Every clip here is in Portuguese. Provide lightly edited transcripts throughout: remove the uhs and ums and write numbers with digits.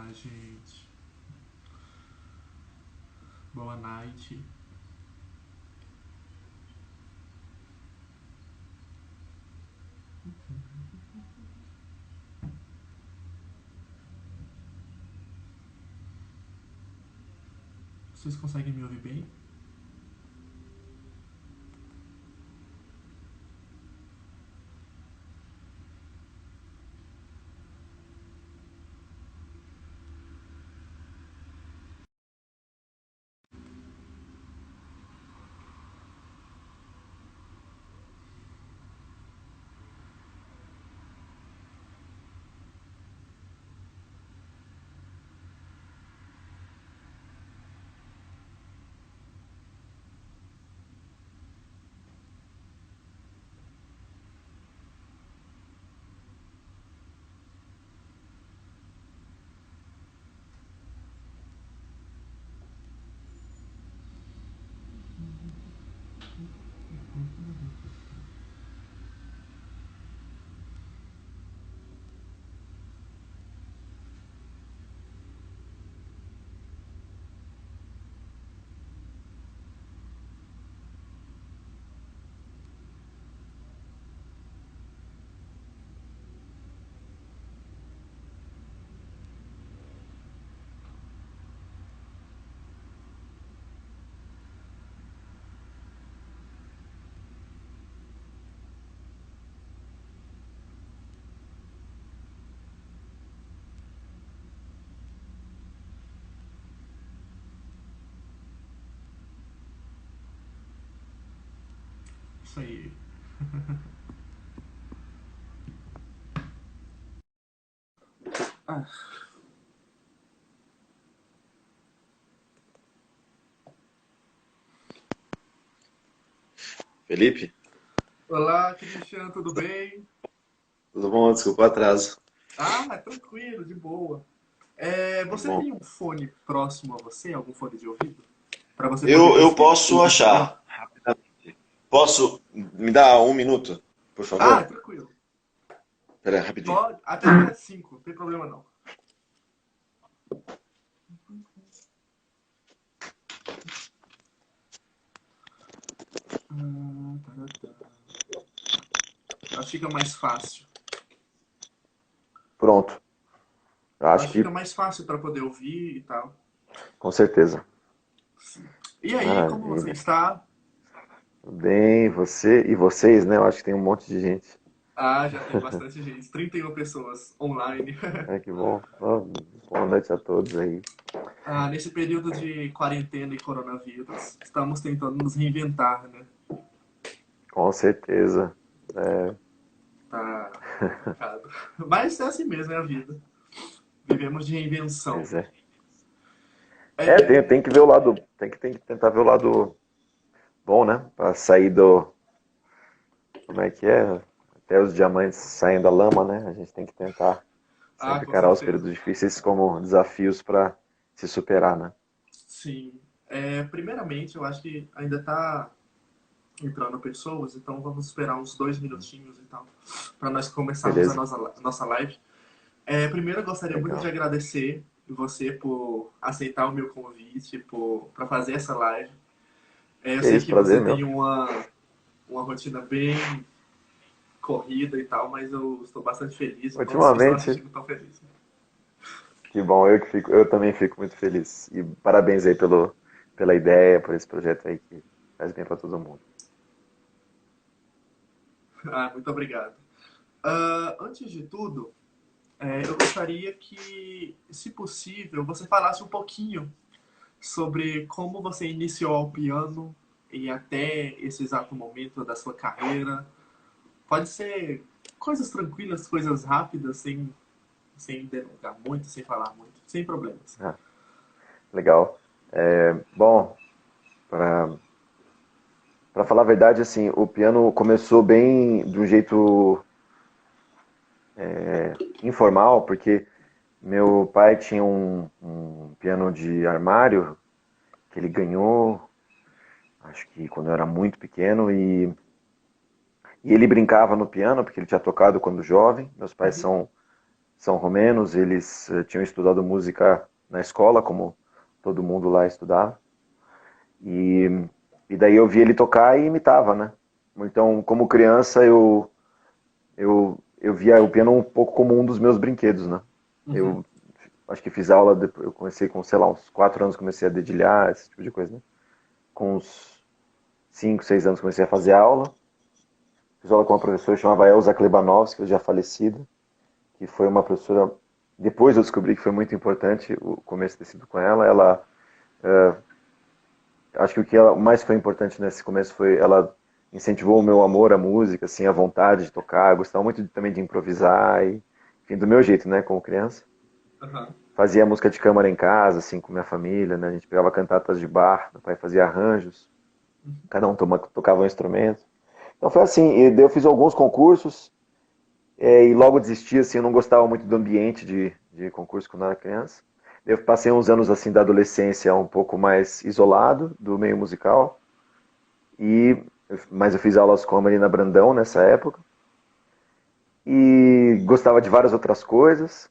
Olá, gente. Boa night. Vocês conseguem me ouvir bem? Isso aí. Ah, Felipe, olá, Cristiano, tudo bem? tudo bom? Desculpa o atraso. Ah, tranquilo, de boa. Que Você bom. tem um fone próximo a você? Algum fone de ouvido? Para você poder Eu conseguir me posso ouvir melhor? achar. Posso me dar um minuto, por Ah, favor? tranquilo. Pera aí, rapidinho. Pode, até 5, não tem problema não. Tá, tá, tá. Eu acho que fica mais fácil. Pronto. Eu Eu acho acho que fica que mais fácil para poder ouvir e tal. com certeza. Sim. E aí, como você Maravilha. está? Bem, você e vocês, né? Eu acho que tem um monte de gente. Ah, já tem bastante gente. 31 pessoas online. É que bom. Boa noite a todos aí. Ah, nesse período de quarentena e coronavírus, estamos tentando nos reinventar, né? Com certeza. É, Tá complicado. Mas é assim mesmo, é a vida. Vivemos de reinvenção. pois é. Tem É, que ver o lado. Tem que tentar ver o lado bom, né? Pra sair do. Como é que é? Até os diamantes saem da lama, né? A gente tem que tentar ah, sempre com encarar os certeza. períodos difíceis como desafios para se superar, né? Sim. Primeiramente, eu acho que ainda tá entrando pessoas, então vamos esperar uns 2 minutinhos e tal, para nós começarmos a Beleza? nossa live. Primeiro, eu gostaria muito de Legal. agradecer você por aceitar o meu convite, para fazer essa live. Eu Que sei isso, que você prazer tem meu. uma rotina bem corrida e tal, mas eu estou bastante feliz e todos que estão Ultimamente, assistindo estão felizes. que bom, eu também fico muito feliz. E parabéns aí pela ideia, por esse projeto aí que faz bem para todo mundo. Ah, muito obrigado. Antes de tudo, eu gostaria que, se possível, você falasse um pouquinho sobre como você iniciou ao piano e até esse exato momento da sua carreira. Pode ser coisas tranquilas, coisas rápidas, sem delongar muito, sem falar muito, sem problemas. Ah, legal. Bom, para falar a verdade, assim, o piano começou bem de um jeito informal, porque meu pai tinha um piano de armário que ele ganhou, acho que quando eu era muito pequeno, e ele brincava no piano, porque ele tinha tocado quando jovem. Meus pais Uhum. são são romenos, eles tinham estudado música na escola, como todo mundo lá estudava. E, e daí eu via ele tocar e imitava, né? Então, como criança, eu via o piano um pouco como um dos meus brinquedos, né? Uhum. Eu acho que fiz aula, eu comecei com, sei lá, uns 4 anos comecei a dedilhar, esse tipo de coisa, né? Com uns 5, 6 anos comecei a fazer aula. Fiz aula com uma professora que chamava Elza Klebanovski, já falecida, que foi uma professora. Depois eu descobri que foi muito importante o começo ter sido com ela. Ela, acho que o que mais foi importante nesse começo foi ela incentivou o meu amor à música, assim, a vontade de tocar. Eu gostava muito também de improvisar e, enfim, do meu jeito, né, como criança. Aham. Fazia música de câmara em casa, assim, com minha família, né? A gente pegava cantatas de bar, meu pai fazia arranjos, cada um tocava um instrumento. Então foi assim, e daí eu fiz alguns concursos, e logo desisti, assim, eu não gostava muito do ambiente de concurso quando eu era criança. Eu passei uns anos, assim, da adolescência um pouco mais isolado do meio musical, mas eu fiz aulas com a Marina Brandão nessa época, e gostava de várias outras coisas.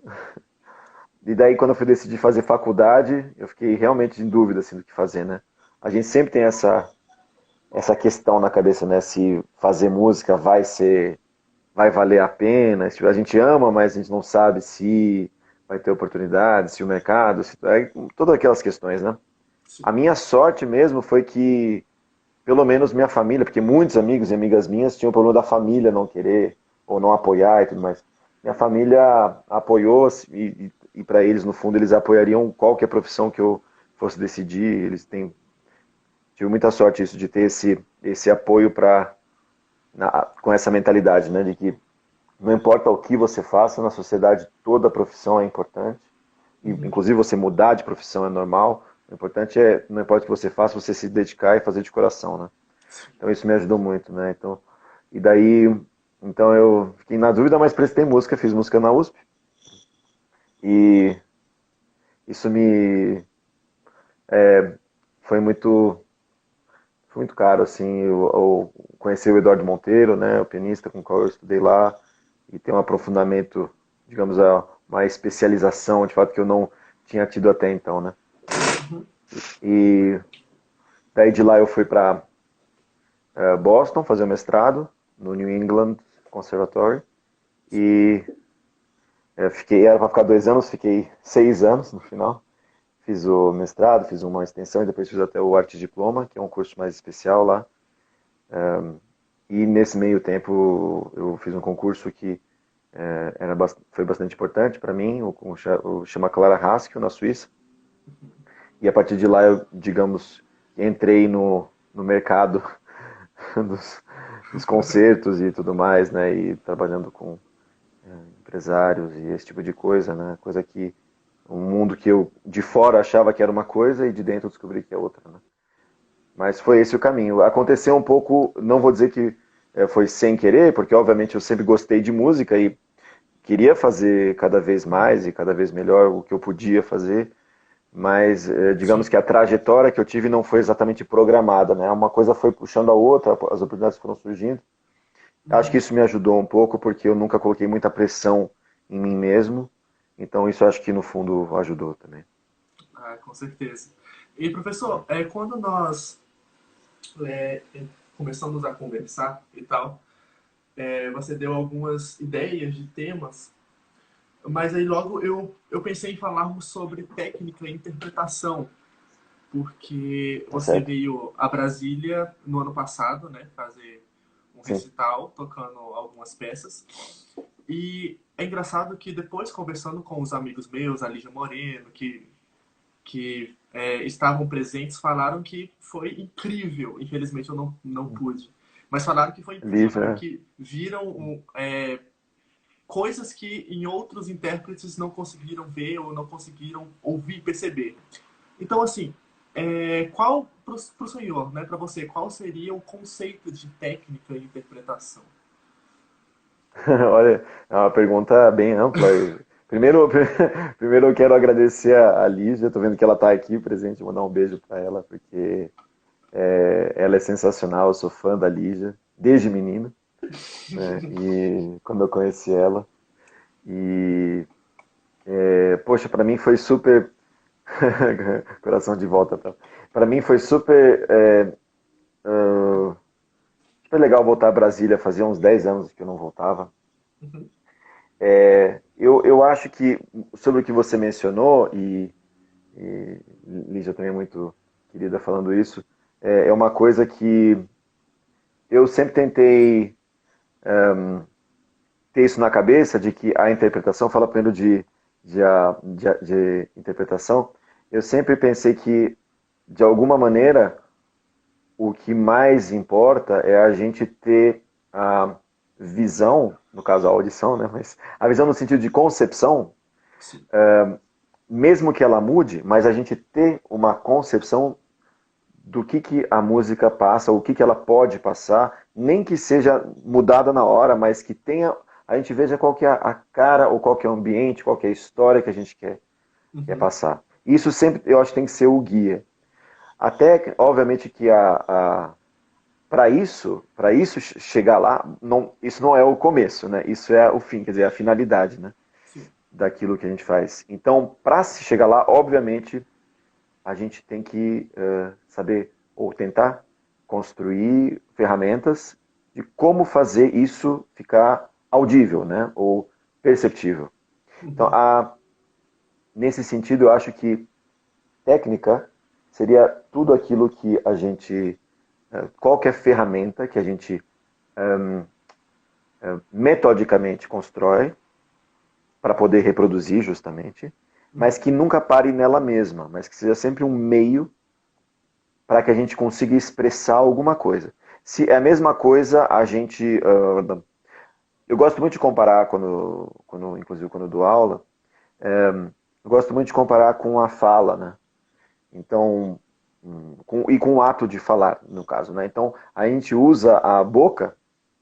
E daí, quando eu fui decidir fazer faculdade, eu fiquei realmente em dúvida, assim, do que fazer, né? A gente sempre tem essa questão na cabeça, né? Se fazer música vai valer a pena. A gente ama, mas a gente não sabe se vai ter oportunidade, se o mercado, todas aquelas questões, né? Sim. A minha sorte mesmo foi que, pelo menos minha família, porque muitos amigos e amigas minhas tinham o problema da família não querer ou não apoiar e tudo mais. Minha família apoiou e para eles, no fundo, eles apoiariam qualquer profissão que eu fosse decidir. Tive muita sorte isso de ter esse apoio com essa mentalidade, né, de que não importa o que você faça na sociedade, toda profissão é importante. E, Uhum. inclusive você mudar de profissão é normal. O importante é, não importa o que você faça, você se dedicar e fazer de coração, né? Sim. Então isso me ajudou muito, né? Então, e daí, então eu fiquei na dúvida, mas prestei música, fiz música na USP. E isso me foi muito caro, assim. Eu conheci o Eduardo Monteiro, né? O pianista com o qual eu estudei lá, e tem um aprofundamento, digamos, uma especialização, de fato, que eu não tinha tido até então, né? Uhum. E daí de lá eu fui para Boston fazer o mestrado no New England Conservatory e era para ficar 2 anos, fiquei 6 anos no final. Fiz o mestrado, fiz uma extensão e depois fiz até o Arte Diploma, que é um curso mais especial lá. E nesse meio tempo eu fiz um concurso que foi bastante importante para mim, o chama Clara Haskell, na Suíça. E a partir de lá eu, digamos, entrei no mercado dos, dos concertos e tudo mais, né? E trabalhando com empresários e esse tipo de coisa, né? Coisa que um mundo que eu de fora achava que era uma coisa e de dentro eu descobri que é outra, né? Mas foi esse o caminho. Aconteceu um pouco, não vou dizer que foi sem querer, porque obviamente eu sempre gostei de música e queria fazer cada vez mais e cada vez melhor o que eu podia fazer, mas digamos Sim. que a trajetória que eu tive não foi exatamente programada, né? Uma coisa foi puxando a outra, as oportunidades foram surgindo. Acho que Uhum. isso me ajudou um pouco porque eu nunca coloquei muita pressão em mim mesmo, então isso acho que no fundo ajudou também. Ah, com certeza. E professor, quando nós começamos a conversar e tal, você deu algumas ideias de temas, mas aí logo eu pensei em falarmos sobre técnica e interpretação, porque Tá você certo? veio a Brasília no ano passado, né, fazer um Sim. recital tocando algumas peças. E é engraçado que depois, conversando com os amigos meus, a Lígia Moreno, que estavam presentes, falaram que foi incrível. Infelizmente eu não pude. Mas falaram que foi incrível, falaram Lívia, que viram coisas que em outros intérpretes não conseguiram ver ou não conseguiram ouvir, perceber. Então, assim, qual, para o senhor, né, para você, qual seria o conceito de técnica e interpretação? olha, é uma pergunta bem ampla. Primeiro, primeiro eu quero agradecer a Lígia, tô vendo que ela está aqui presente, vou mandar um beijo para ela, porque ela é sensacional, eu sou fã da Lígia, desde menino, né? E quando eu conheci ela. Poxa, para mim foi super. Coração de volta, tá? Para mim foi super, super legal voltar a Brasília. Fazia uns 10 anos que eu não voltava. Uhum. Eu acho que, sobre o que você mencionou, e Lígia também é muito querida falando isso, é uma coisa que eu sempre tentei ter isso na cabeça, de que a interpretação, fala primeiro de interpretação, eu sempre pensei que, de alguma maneira, o que mais importa é a gente ter a visão, no caso a audição, né? Mas a visão no sentido de concepção, Sim. mesmo que ela mude, mas a gente ter uma concepção do que a música passa, o que ela pode passar, nem que seja mudada na hora, mas que tenha, a gente veja qual que é a cara, ou qual que é o ambiente, qual que é a história que a gente quer Uhum. passar. Isso sempre, eu acho que tem que ser o guia. Até, obviamente, que para isso chegar lá, não, isso não é o começo, né? Isso é o fim, quer dizer, a finalidade, né? Sim. Daquilo que a gente faz. Então, para se chegar lá, obviamente, a gente tem que saber ou tentar construir ferramentas de como fazer isso ficar audível, né? Ou perceptível. Então, Uhum. nesse sentido, eu acho que técnica seria tudo aquilo que a gente, qualquer ferramenta que a gente metodicamente constrói para poder reproduzir justamente, mas Uhum. que nunca pare nela mesma, mas que seja sempre um meio para que a gente consiga expressar alguma coisa. Se é a mesma coisa, a gente. Eu gosto muito de comparar, inclusive quando eu dou aula, eu gosto muito de comparar com a fala, né? Então, e com o ato de falar, no caso, né? Então, a gente usa a boca,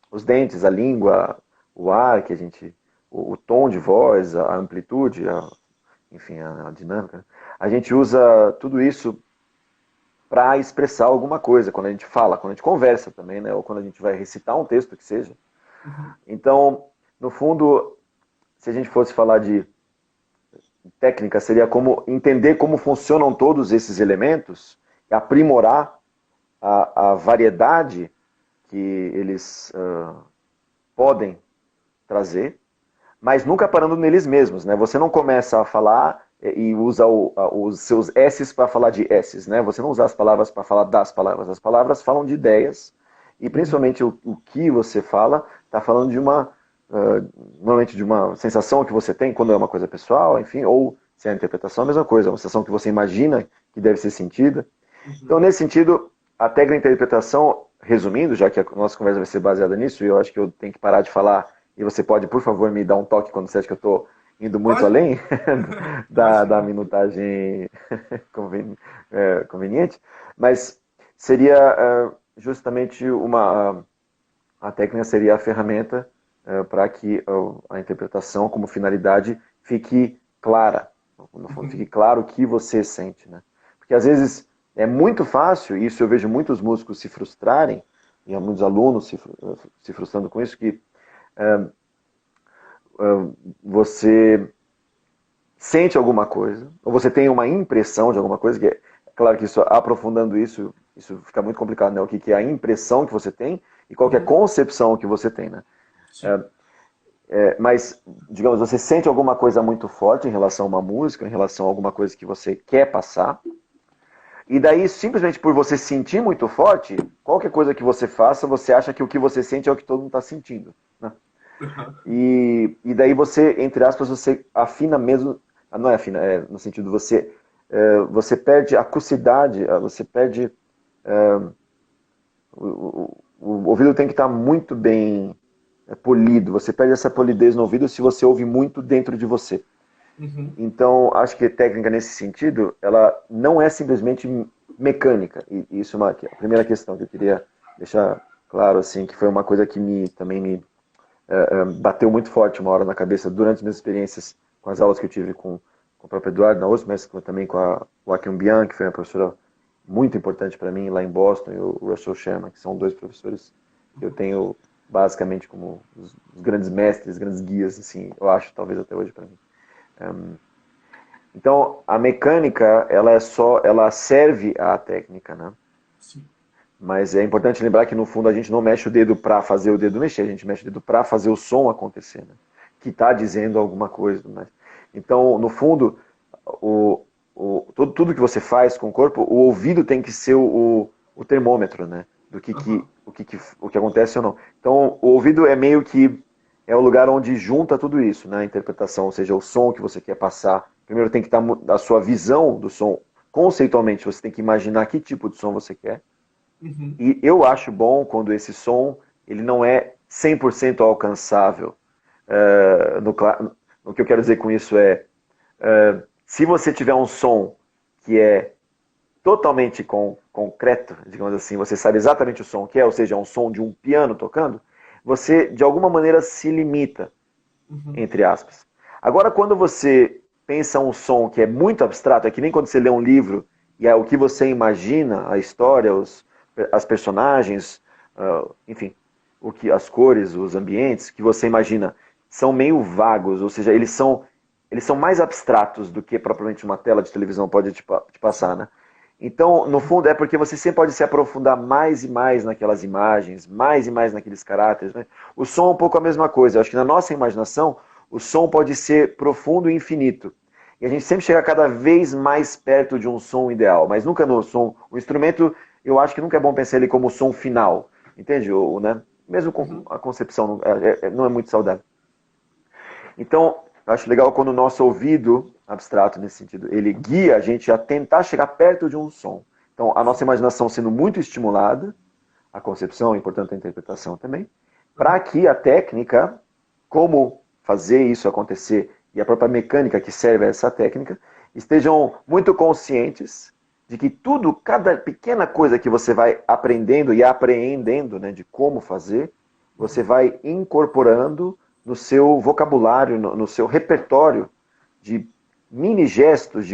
os dentes, a língua, o ar que a gente, o tom de voz, a amplitude, enfim, a dinâmica. A gente usa tudo isso para expressar alguma coisa, quando a gente fala, quando a gente conversa também, né? Ou quando a gente vai recitar um texto que seja. Uhum. Então, no fundo, se a gente fosse falar de técnica, seria como entender como funcionam todos esses elementos, aprimorar a variedade que eles podem trazer, mas nunca parando neles mesmos, né? Você não começa a falar e usa os seus S's para falar de S's, né? Você não usa as palavras para falar das palavras. As palavras falam de ideias e Uhum. principalmente o que você fala está falando de normalmente de uma sensação que você tem quando é uma coisa pessoal, enfim, ou se é a interpretação, a mesma coisa, uma sensação que você imagina que deve ser sentida. Então, Uhum. nesse sentido, a técnica de interpretação, resumindo, já que a nossa conversa vai ser baseada nisso, e eu acho que eu tenho que parar de falar, e você pode, por favor, me dar um toque quando você acha que eu estou indo muito Pode? além da Imagina. minutagem conveniente, mas seria justamente a técnica seria a ferramenta para que a interpretação como finalidade fique clara, no fundo, fique Uhum. claro o que você sente, né? Porque às vezes é muito fácil, e isso eu vejo muitos músicos se frustrarem, e há muitos alunos se frustrando com isso, que você sente alguma coisa, ou você tem uma impressão de alguma coisa, que é claro que isso, aprofundando isso fica muito complicado, né? O que é a impressão que você tem e qual que é a Uhum. concepção que você tem, né? Sim. Mas, digamos, você sente alguma coisa muito forte em relação a uma música, em relação a alguma coisa que você quer passar, e daí, simplesmente por você sentir muito forte, qualquer coisa que você faça, você acha que o que você sente é o que todo mundo está sentindo. Né? Uhum. E daí você, entre aspas, você afina mesmo, não é afina, é no sentido você perde a acuidade, você perde, o ouvido tem que estar muito bem polido, você perde essa polidez no ouvido se você ouve muito dentro de você. Uhum. Então, acho que técnica nesse sentido, ela não é simplesmente mecânica. E isso é a primeira questão que eu queria deixar claro, assim, que foi uma coisa que também me bateu muito forte uma hora na cabeça durante as minhas experiências com as aulas que eu tive com o próprio Eduardo na USP, mas também com a Joaquim Bian, que foi uma professora muito importante para mim lá em Boston, e o Russell Sherman, que são dois professores que eu tenho basicamente como os grandes mestres, grandes guias, assim, eu acho, talvez até hoje para mim. Então, a mecânica, ela serve à técnica, né? Sim. Mas é importante lembrar que no fundo a gente não mexe o dedo para fazer o dedo mexer, a gente mexe o dedo para fazer o som acontecer, né? Que está dizendo alguma coisa. Mas... Então, no fundo, tudo que você faz com o corpo, o ouvido tem que ser o termômetro, né? Do Aham. o que acontece ou não. Então, o ouvido é meio que é o lugar onde junta tudo isso, né? A interpretação, ou seja, o som que você quer passar. Primeiro tem que estar a sua visão do som. Conceitualmente, você tem que imaginar que tipo de som você quer. Uhum. E eu acho bom quando esse som ele não é 100% alcançável. Uh, no, o que eu quero dizer com isso é, se você tiver um som que é totalmente concreto, digamos assim, você sabe exatamente o som que é, ou seja, um som de um piano tocando, você de alguma maneira se limita, Uhum. entre aspas. Agora, quando você pensa um som que é muito abstrato, é que nem quando você lê um livro e é o que você imagina, a história, as personagens, enfim, as cores, os ambientes que você imagina são meio vagos, ou seja, eles são mais abstratos do que propriamente uma tela de televisão pode te passar, Sim. né? Então, no fundo, é porque você sempre pode se aprofundar mais e mais naquelas imagens, mais e mais naqueles caráteres. Né? O som é um pouco a mesma coisa. Eu acho que na nossa imaginação, o som pode ser profundo e infinito. E a gente sempre chega cada vez mais perto de um som ideal, mas nunca no som. O instrumento, eu acho que nunca é bom pensar ele como som final. Entende? Né? Mesmo com Uhum. a concepção não é muito saudável. Então, eu acho legal quando o nosso ouvido, abstrato nesse sentido, ele guia a gente a tentar chegar perto de um som. Então, a nossa Sim. imaginação sendo muito estimulada, a concepção e, portanto, a interpretação também, para Uhum. que a técnica, como fazer isso acontecer e a própria mecânica que serve a essa técnica, estejam muito conscientes de que tudo, cada pequena coisa que você vai aprendendo e apreendendo, né, de como fazer, você Uhum. vai incorporando no seu vocabulário, no seu repertório de mini gestos,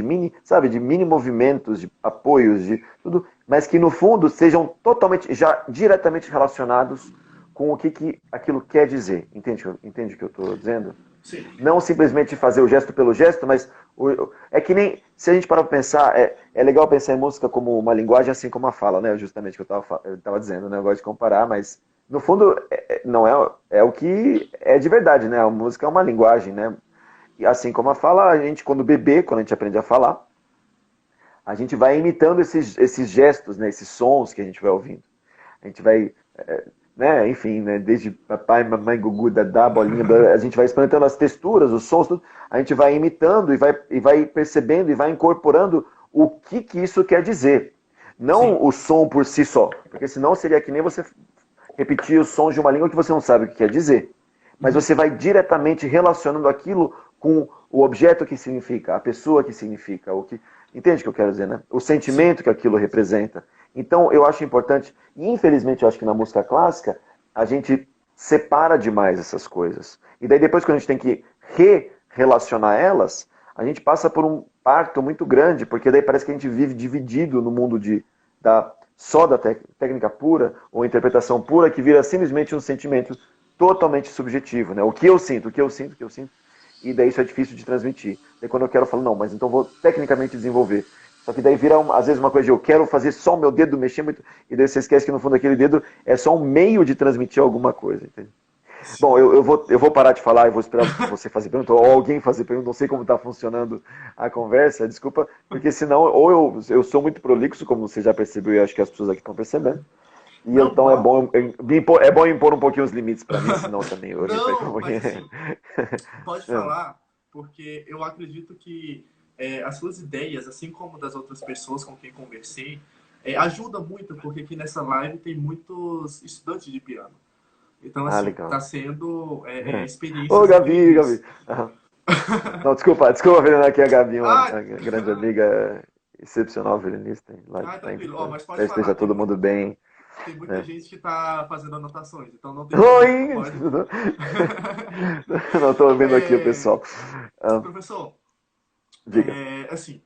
sabe, de mini movimentos, de apoios, de tudo, mas que no fundo sejam totalmente, já diretamente relacionados com que aquilo quer dizer. Entende o que eu estou dizendo? Sim. Não simplesmente fazer o gesto pelo gesto, mas é que nem, se a gente parar para pensar, é legal pensar em música como uma linguagem, assim como a fala, né? Justamente o que eu estava dizendo, né? Eu gosto de comparar, mas no fundo não é o que é de verdade, né? A música é uma linguagem, né? E assim como a fala, a gente quando a gente aprende a falar, a gente vai imitando esses gestos, né? Esses sons que a gente vai ouvindo. A gente vai, né, enfim, né, desde papai, mamãe, gugu, dadá, bolinha, blá, a gente vai experimentando as texturas, os sons, tudo, a gente vai imitando e vai percebendo e vai incorporando o que isso quer dizer. Não Sim. o som por si só, porque senão seria que nem você repetir os sons de uma língua que você não sabe o que quer dizer. Mas Uhum. você vai diretamente relacionando aquilo com o objeto que significa, a pessoa que significa, o que. Entende o que eu quero dizer, né? O Sim. sentimento que aquilo representa. Então, eu acho importante, e infelizmente eu acho que na música clássica, a gente separa demais essas coisas. E daí depois quando a gente tem que re-relacionar elas, a gente passa por um parto muito grande, porque daí parece que a gente vive dividido no mundo só da técnica pura, ou interpretação pura, que vira simplesmente um sentimento totalmente subjetivo. Né? O que eu sinto, o que eu sinto, o que eu sinto. E daí isso é difícil de transmitir. Daí quando eu quero, eu falo, não, mas então vou tecnicamente desenvolver. Só que daí vira, às vezes, uma coisa de eu quero fazer só o meu dedo mexer muito, e daí você esquece que no fundo aquele dedo é só um meio de transmitir alguma coisa. Entende? Bom, Sim. eu vou parar de falar e vou esperar você fazer pergunta, ou alguém fazer pergunta, não sei como está funcionando a conversa, desculpa, porque senão, ou eu sou muito prolixo, como você já percebeu, e acho que as pessoas aqui estão percebendo, e Não, então pode. é bom impor um pouquinho os limites para mim, senão também eu me perco um Não, mas pouquinho. assim, pode falar, porque eu acredito que as suas ideias, assim como das outras pessoas com quem conversei, ajuda muito, porque aqui nessa live tem muitos estudantes de piano. Então, Ah, assim, tá legal. sendo Ô, experiências Gabi, Gabi. incríveis. Aham. Não, desculpa, Verena, aqui a Gabi, uma Ah, grande amiga, excepcional violinista, lá, lá em tranquilo. Ó, Vitória. mas pode Espero que esteja falar. todo mundo bem, Tem muita né? gente que tá fazendo anotações, então não tem problema. Oi! Pode. Não estou ouvindo aqui o É, pessoal. Ah, professor, diga. assim,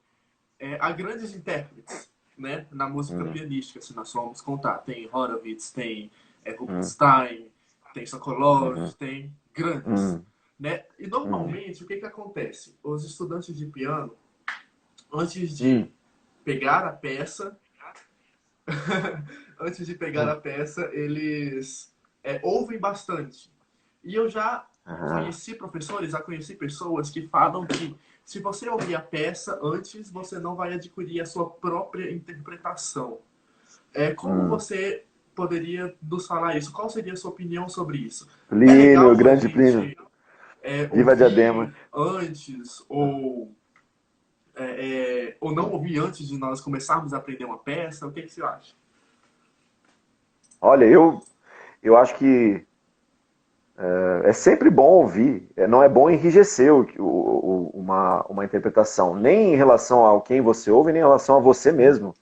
há grandes intérpretes, né, na música Hum, pianística, se nós formos contar. Tem Horowitz, tem hum, Rubinstein, tem Sokolov, uhum, tem grandes. hum, né? E Hum, normalmente, o que que acontece? Os estudantes de piano, antes de hum, pegar a peça, antes de pegar hum. a peça, eles ouvem bastante. E eu já Ah, conheci professores, já conheci pessoas que falam que se você ouvir a peça antes, você não vai adquirir a sua própria interpretação. Como hum. você poderia nos falar isso? Qual seria a sua opinião sobre isso? É Plínio, legal a grande Plínio. gente Viva a Diadema. ouvir antes ou não ouvir antes de nós começarmos a aprender uma peça? O que, que você acha? Olha, eu acho que é sempre bom ouvir, não é bom enrijecer uma interpretação, nem em relação ao quem você ouve, nem em relação a você mesmo.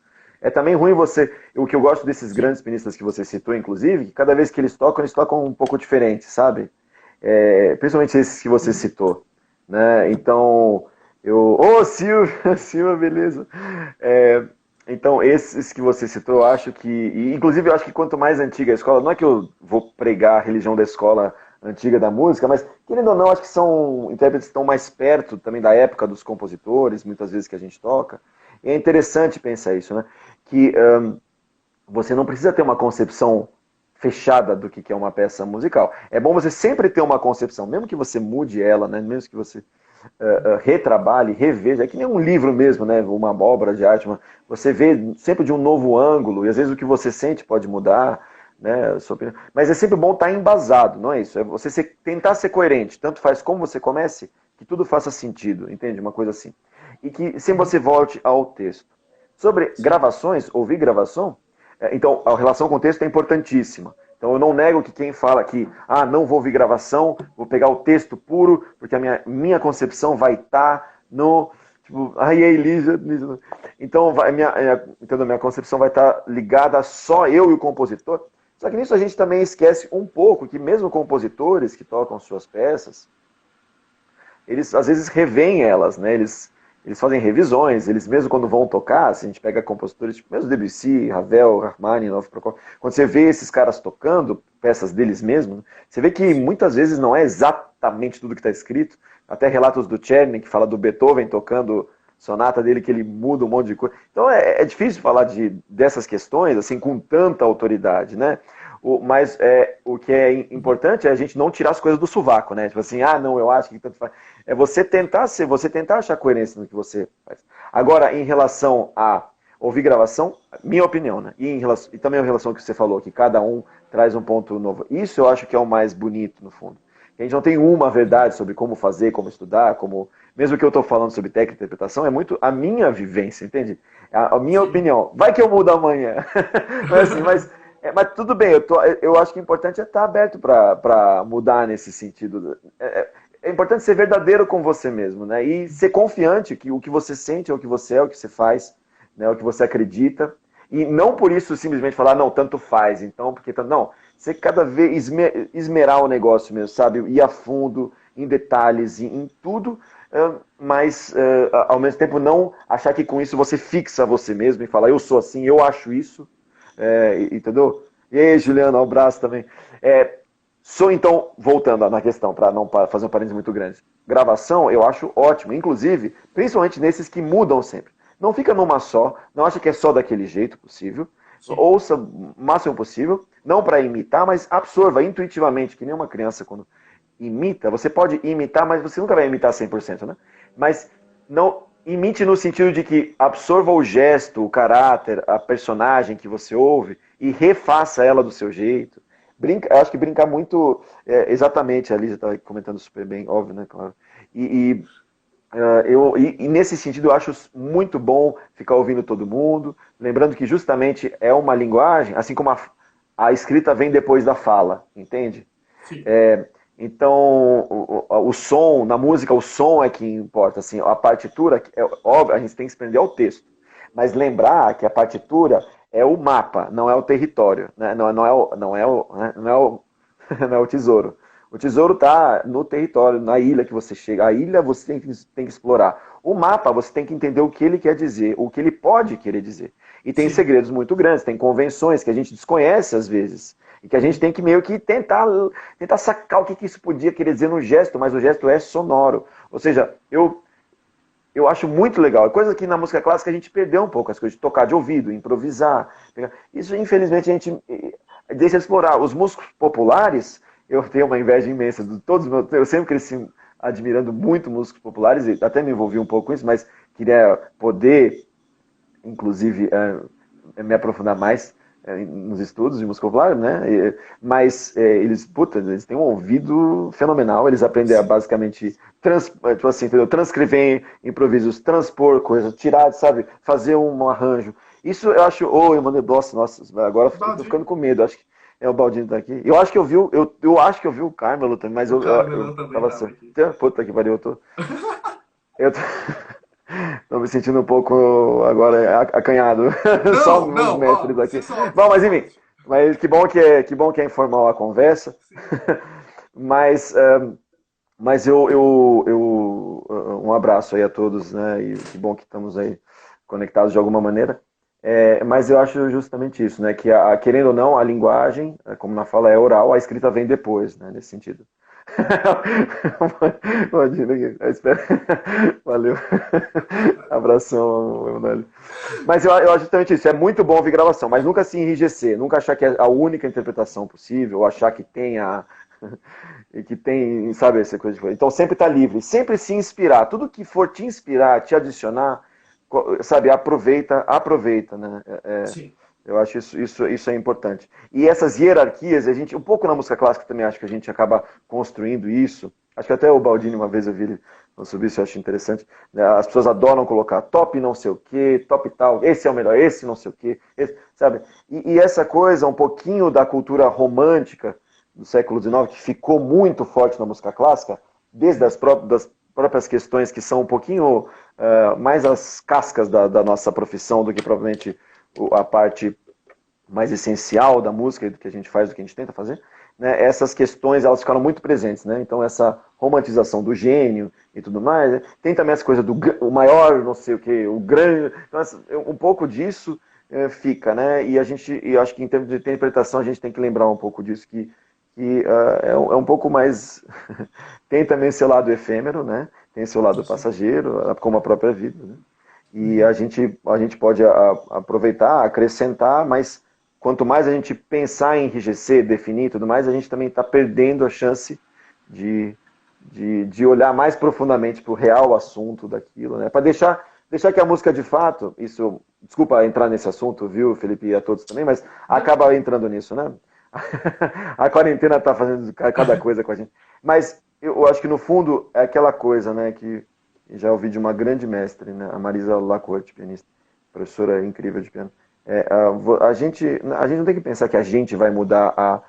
É também ruim você. O que eu gosto desses Sim. grandes pianistas que você citou, inclusive, que cada vez que eles tocam um pouco diferente, sabe? Principalmente esses que você Uhum. citou. Né? Então, Ô, Silvia, Silvia, beleza. É, então, esses que você citou, eu acho que. E, inclusive, eu acho que quanto mais antiga a escola, não é que eu vou pregar a religião da escola antiga da música, mas, querendo ou não, acho que são intérpretes que estão mais perto também da época dos compositores, muitas vezes que a gente toca. E é interessante pensar isso, né? Que você não precisa ter uma concepção fechada do que é uma peça musical. É bom você sempre ter uma concepção, mesmo que você mude ela, né? Mesmo que você retrabalhe, reveja, é que nem um livro mesmo, né? Uma obra de arte, você vê sempre de um novo ângulo, e às vezes o que você sente pode mudar, né? Mas é sempre bom estar embasado, não é isso? É você tentar ser coerente, tanto faz como você comece, que tudo faça sentido, entende? Uma coisa assim. E que sempre Uhum. você volte ao texto. Sobre Sim. gravações, ouvir gravação, então a relação com o texto é importantíssima. Então eu não nego que quem fala que não vou ouvir gravação, vou pegar o texto puro, porque a minha concepção vai estar no. Tipo, ai, Elisa. Então a minha concepção vai estar ligada a só eu e o compositor. Só que nisso a gente também esquece um pouco que mesmo compositores que tocam suas peças, eles às vezes revêem elas, né? Eles fazem revisões, eles mesmo quando vão tocar, se a gente pega compositores tipo mesmo Debussy, Ravel, Rachmaninoff, Prokofiev, quando você vê esses caras tocando peças deles mesmos, você vê que Sim. muitas vezes não é exatamente tudo que está escrito. Até relatos do Czerny, que fala do Beethoven tocando sonata dele, que ele muda um monte de coisa. Então é difícil falar dessas questões assim com tanta autoridade, né? Mas o que é importante é a gente não tirar as coisas do sovaco, né? Tipo assim, não, eu acho que tanto faz. É você tentar achar coerência no que você faz. Agora, em relação a ouvir gravação, minha opinião, né? E também em relação ao que você falou, que cada um traz um ponto novo. Isso eu acho que é o mais bonito, no fundo. A gente não tem uma verdade sobre como fazer, como estudar, como. Mesmo que eu estou falando sobre técnica e interpretação, é muito a minha vivência, entende? A minha Sim. opinião. Vai que eu mudo amanhã. Mas assim, mas tudo bem, eu acho que o importante é estar aberto para mudar nesse sentido. É importante ser verdadeiro com você mesmo, né? E ser confiante que o que você sente é o que você é, o que você faz, né? O que você acredita. E não por isso simplesmente falar, não, tanto faz, então, porque não. Você cada vez esmerar o negócio mesmo, sabe? Ir a fundo, em detalhes, em tudo, mas ao mesmo tempo não achar que com isso você fixa você mesmo e falar, eu sou assim, eu acho isso, entendeu? E aí, Juliano, um abraço também. Então, voltando na questão, para não fazer um parênteses muito grande. Gravação, eu acho ótimo, inclusive, principalmente nesses que mudam sempre. Não fica numa só, não acha que é só daquele jeito possível. Sim. Ouça o máximo possível, não para imitar, mas absorva intuitivamente, que nem uma criança quando imita. Você pode imitar, mas você nunca vai imitar 100%, né? Mas não imite no sentido de que absorva o gesto, o caráter, a personagem que você ouve e refaça ela do seu jeito. Eu acho que brincar muito, exatamente, a Lígia estava comentando super bem, óbvio, né, claro. E, e nesse sentido eu acho muito bom ficar ouvindo todo mundo, lembrando que justamente é uma linguagem, assim como a escrita vem depois da fala, entende? Sim. É, então, o som, na música, o som é que importa. Assim, a partitura, é óbvio, a gente tem que se prender ao texto. Mas lembrar que a partitura é o mapa, não é o território. Né? Não é o tesouro. O tesouro está no território, na ilha que você chega. A ilha você tem que explorar. O mapa você tem que entender o que ele quer dizer, o que ele pode querer dizer. E tem sim, segredos muito grandes, tem convenções que a gente desconhece às vezes. E que a gente tem que meio que tentar sacar o que isso podia querer dizer no gesto, mas o gesto é sonoro. Ou seja, eu acho muito legal. É coisa que na música clássica a gente perdeu um pouco, as coisas de tocar de ouvido, improvisar. Isso, infelizmente, a gente deixa de explorar. Os músicos populares, eu tenho uma inveja imensa de todos os meus. Eu sempre cresci admirando muito músicos populares, e até me envolvi um pouco com isso, mas queria poder, inclusive, me aprofundar mais nos estudos de música popular, né? Mas eles têm um ouvido fenomenal, eles aprendem a sim. basicamente tipo assim, entendeu? Transcrever improvisos, transpor coisas, tirar, sabe, fazer um arranjo. Isso eu acho, Emanuel, nossa, agora eu tô ficando Baldinho. com medo, acho que o Baldinho tá aqui. Eu acho que eu acho que eu vi o Carmelo também, mas O eu Carmelão também tava tava assim, aqui. puta que pariu, eu tô, tô me sentindo um pouco agora acanhado. Só Não, os não, ó, mestres se aqui. solte, Bom, se mas enfim. solte. Mas que bom que é informal a conversa. Sim. Mas, um abraço aí a todos, né? E que bom que estamos aí conectados de alguma maneira. Mas eu acho justamente isso, né? Que querendo ou não, a linguagem, como na fala é oral, a escrita vem depois, né? Nesse sentido. Imagina aqui. Eu espero. Valeu. Abração, Emanuele. Mas eu acho justamente isso. É muito bom ouvir gravação, mas nunca se enrijecer, nunca achar que é a única interpretação possível, ou achar que tem e que tem, sabe, essa coisa de. Então sempre tá livre, sempre se inspirar. Tudo que for te inspirar, te adicionar, sabe, aproveita, né? Sim. Eu acho isso é importante. E essas hierarquias, um pouco na música clássica também acho que a gente acaba construindo isso. Acho que até o Baldini uma vez eu vi ele sobre isso, eu acho interessante. Né? As pessoas adoram colocar top não sei o que, top tal, esse é o melhor, esse não sei o que, sabe? E essa coisa, um pouquinho da cultura romântica do século XIX, que ficou muito forte na música clássica, desde das próprias questões que são um pouquinho mais as cascas da nossa profissão do que provavelmente a parte mais essencial da música, do que a gente faz, do que a gente tenta fazer, né, essas questões elas ficaram muito presentes, né? Então essa romantização do gênio e tudo mais, né? Tem também essa coisa do o maior, não sei o que, o grande, então, um pouco disso fica, né? E acho que em termos de interpretação a gente tem que lembrar um pouco disso que é um pouco mais tem também seu lado efêmero, né? Tem seu lado Sim. passageiro, como a própria vida, né? E Uhum. a gente pode aproveitar, acrescentar, mas quanto mais a gente pensar em enrijecer, definir e tudo mais, a gente também está perdendo a chance de, de olhar mais profundamente para o real assunto daquilo, né? Para deixar que a música de fato, isso, desculpa entrar nesse assunto, viu, Felipe, e a todos também, mas Não. acaba entrando nisso, né? A quarentena está fazendo cada coisa com a gente. Mas eu acho que no fundo é aquela coisa, né, que já ouvi de uma grande mestre, né, a Marisa Lacorte, pianista, professora incrível de piano. A gente não tem que pensar que a gente vai mudar a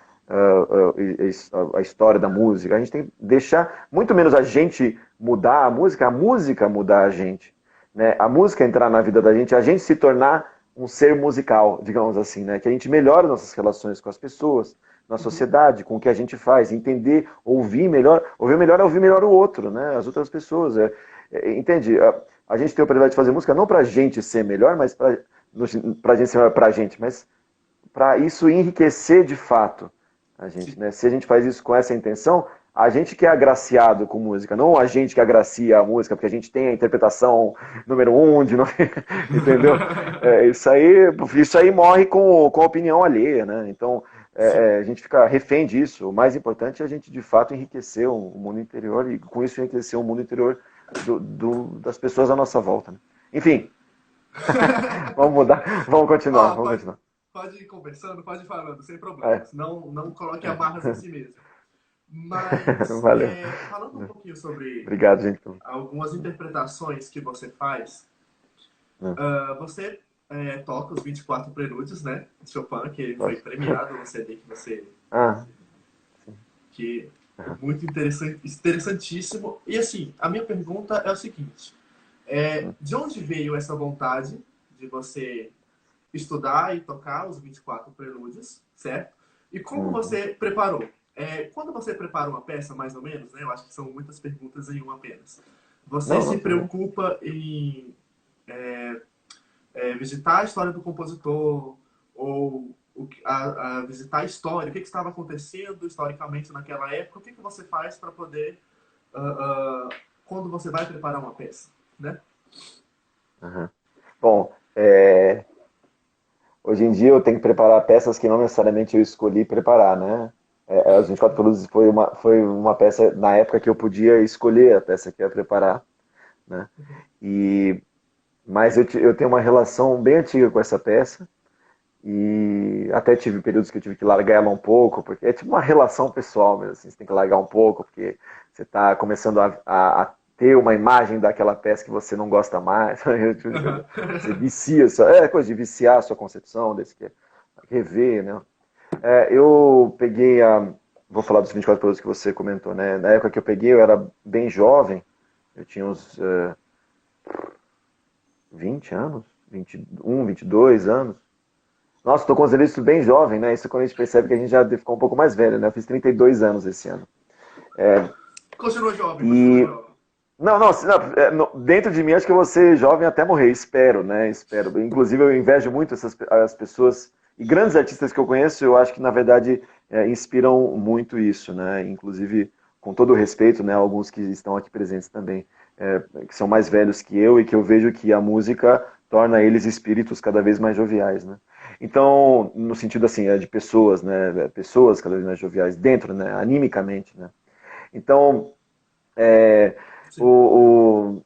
história da música. A gente tem que deixar, muito menos a gente mudar a música mudar a gente. Né? A música entrar na vida da gente, a gente se tornar um ser musical, digamos assim, né? Que a gente melhore nossas relações com as pessoas, na Uhum. sociedade, com o que a gente faz, entender, ouvir melhor é ouvir melhor o outro, né? As outras pessoas. Entende? A gente tem o privilégio de fazer música não para a gente ser melhor, mas para a gente ser melhor para a gente, mas para isso enriquecer de fato a gente, Sim. né? Se a gente faz isso com essa intenção, a gente que é agraciado com música, não a gente que agracia a música, porque a gente tem a interpretação número um, entendeu? Isso aí morre com a opinião alheia, né? Então, Sim. a gente fica refém disso. O mais importante é a gente, de fato, enriquecer o mundo interior e, com isso, enriquecer o mundo interior das pessoas à nossa volta. Né? Enfim, vamos mudar, Ó, vamos continuar. pode ir conversando, pode ir falando, sem É, problemas. Não, não coloque amarras em si mesmo. Mas, valeu. falando um pouquinho sobre Obrigado, gente. algumas interpretações que você faz, você toca os 24 prelúdios, né? De Chopin, que foi premiado no CD que você. Ah, Que é muito interessante, interessantíssimo. E assim, a minha pergunta é o seguinte: de onde veio essa vontade de você estudar e tocar os 24 prelúdios, certo? E como uhum. você preparou? Quando você prepara uma peça, mais ou menos, né? Eu acho que são muitas perguntas em uma apenas. Você Não, se não, tudo bem. preocupa em visitar a história do compositor, ou visitar a história, o que estava acontecendo historicamente naquela época, o que você faz para poder, quando você vai preparar uma peça, né? Uhum. Bom, hoje em dia eu tenho que preparar peças que não necessariamente eu escolhi preparar, né? As 24 Peluzes foi uma peça, na época que eu podia escolher a peça que eu ia preparar, né? E, mas eu tenho uma relação bem antiga com essa peça, e até tive períodos que eu tive que largar ela um pouco, porque é tipo uma relação pessoal mesmo, assim, você tem que largar um pouco, porque você está começando a ter uma imagem daquela peça que você não gosta mais, você vicia, é coisa de viciar a sua concepção, desse que rever, né? Eu peguei vou falar dos 24 produtos que você comentou, né? Na época que eu peguei, eu era bem jovem, eu tinha uns 20 anos, 21, 22 anos. Nossa, estou considerando isso bem jovem, né? Isso quando a gente percebe que a gente já ficou um pouco mais velho, né? Eu fiz 32 anos esse ano. Continua jovem, continua E. jovem. Não, não, dentro de mim acho que eu vou ser jovem até morrer, espero, né? Espero. Inclusive eu invejo muito as pessoas e grandes artistas que eu conheço, eu acho que na verdade inspiram muito isso, né? Inclusive, com todo o respeito, né? Alguns que estão aqui presentes também, que são mais velhos que eu e que eu vejo que a música torna eles espíritos cada vez mais joviais, né? Então, no sentido assim, de pessoas, né? Pessoas cada vez mais joviais dentro, né? Animicamente, né? Então, é, o, Sim. o,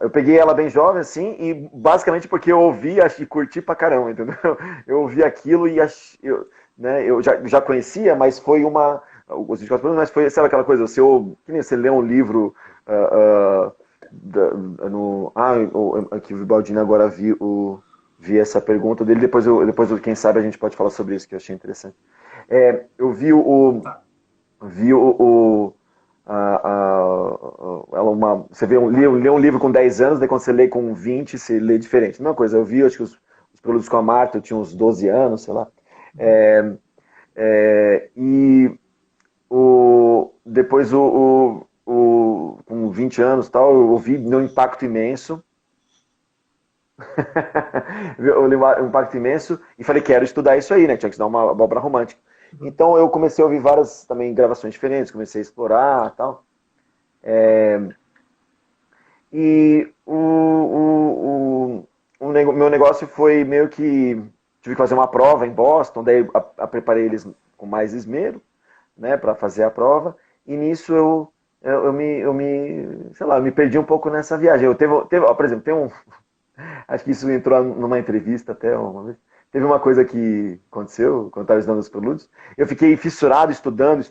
eu peguei ela bem jovem, assim, e basicamente porque eu ouvi e curti pra caramba, entendeu? Eu ouvi aquilo e eu já conhecia, mas foi os 24 anos, mas foi, sabe aquela coisa, que nem você lê um livro que o Vivaldini agora vi essa pergunta dele, depois quem sabe a gente pode falar sobre isso, que eu achei interessante. Eu Tá. vi você lê um livro com 10 anos, daí quando você lê com 20, você lê diferente. Mesma coisa, eu vi, acho que os produtos com a Marta, eu tinha uns 12 anos, sei lá. É, e depois, com 20 anos tal, eu ouvi meu impacto imenso. Eu li um impacto imenso e falei, quero estudar isso aí, né? Tinha que estudar uma obra romântica. Uhum. Então eu comecei a ouvir várias também gravações diferentes, comecei a explorar tal. E meu negócio foi meio que. Tive que fazer uma prova em Boston, daí preparei eles com mais esmero, né, para fazer a prova. E nisso sei lá, eu me perdi um pouco nessa viagem. Por exemplo, acho que isso entrou numa entrevista até uma vez. Teve uma coisa que aconteceu quando eu estava estudando os preludes. Eu fiquei fissurado, estudando.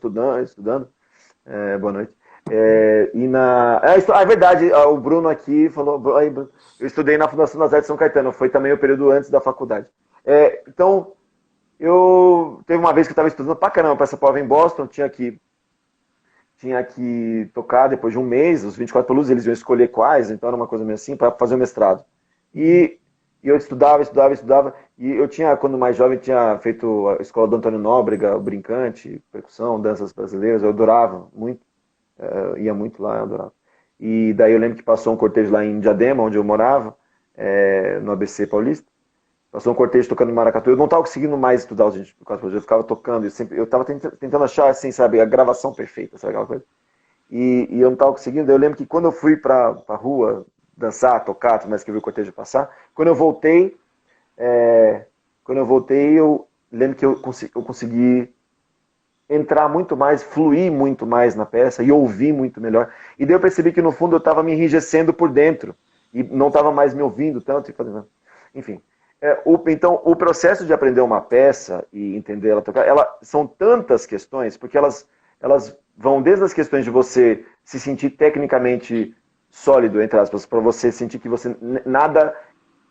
Boa noite. É verdade, o Bruno aqui falou. Eu estudei na Fundação das Artes São Caetano, foi também o período antes da faculdade. Então, teve uma vez que eu estava estudando pra caramba para essa prova em Boston, tinha que tocar depois de um mês, os 24 luzes, eles iam escolher quais, então era uma coisa meio assim, para fazer o mestrado. E eu estudava, e eu tinha, quando mais jovem, tinha feito a escola do Antônio Nóbrega, o Brincante, percussão, danças brasileiras, eu adorava muito. Eu ia muito lá, eu adorava. E daí eu lembro que passou um cortejo lá em Diadema, onde eu morava, no ABC Paulista. Passou um cortejo tocando maracatu. Eu não estava conseguindo mais estudar os 24 eu ficava tocando. Eu estava tentando achar, assim, sabe, a gravação perfeita, sabe aquela coisa? E eu não estava conseguindo. Daí eu lembro que quando eu fui para a rua dançar, tocar, mas que eu vi o cortejo passar, quando eu voltei, eu lembro que eu consegui entrar muito mais, fluir muito mais na peça e ouvir muito melhor. E daí eu percebi que no fundo eu estava me enrijecendo por dentro e não estava mais me ouvindo tanto e fazendo. Enfim. Então, o processo de aprender uma peça e entender ela tocar, são tantas questões, porque elas vão desde as questões de você se sentir tecnicamente sólido, entre aspas, para você sentir que você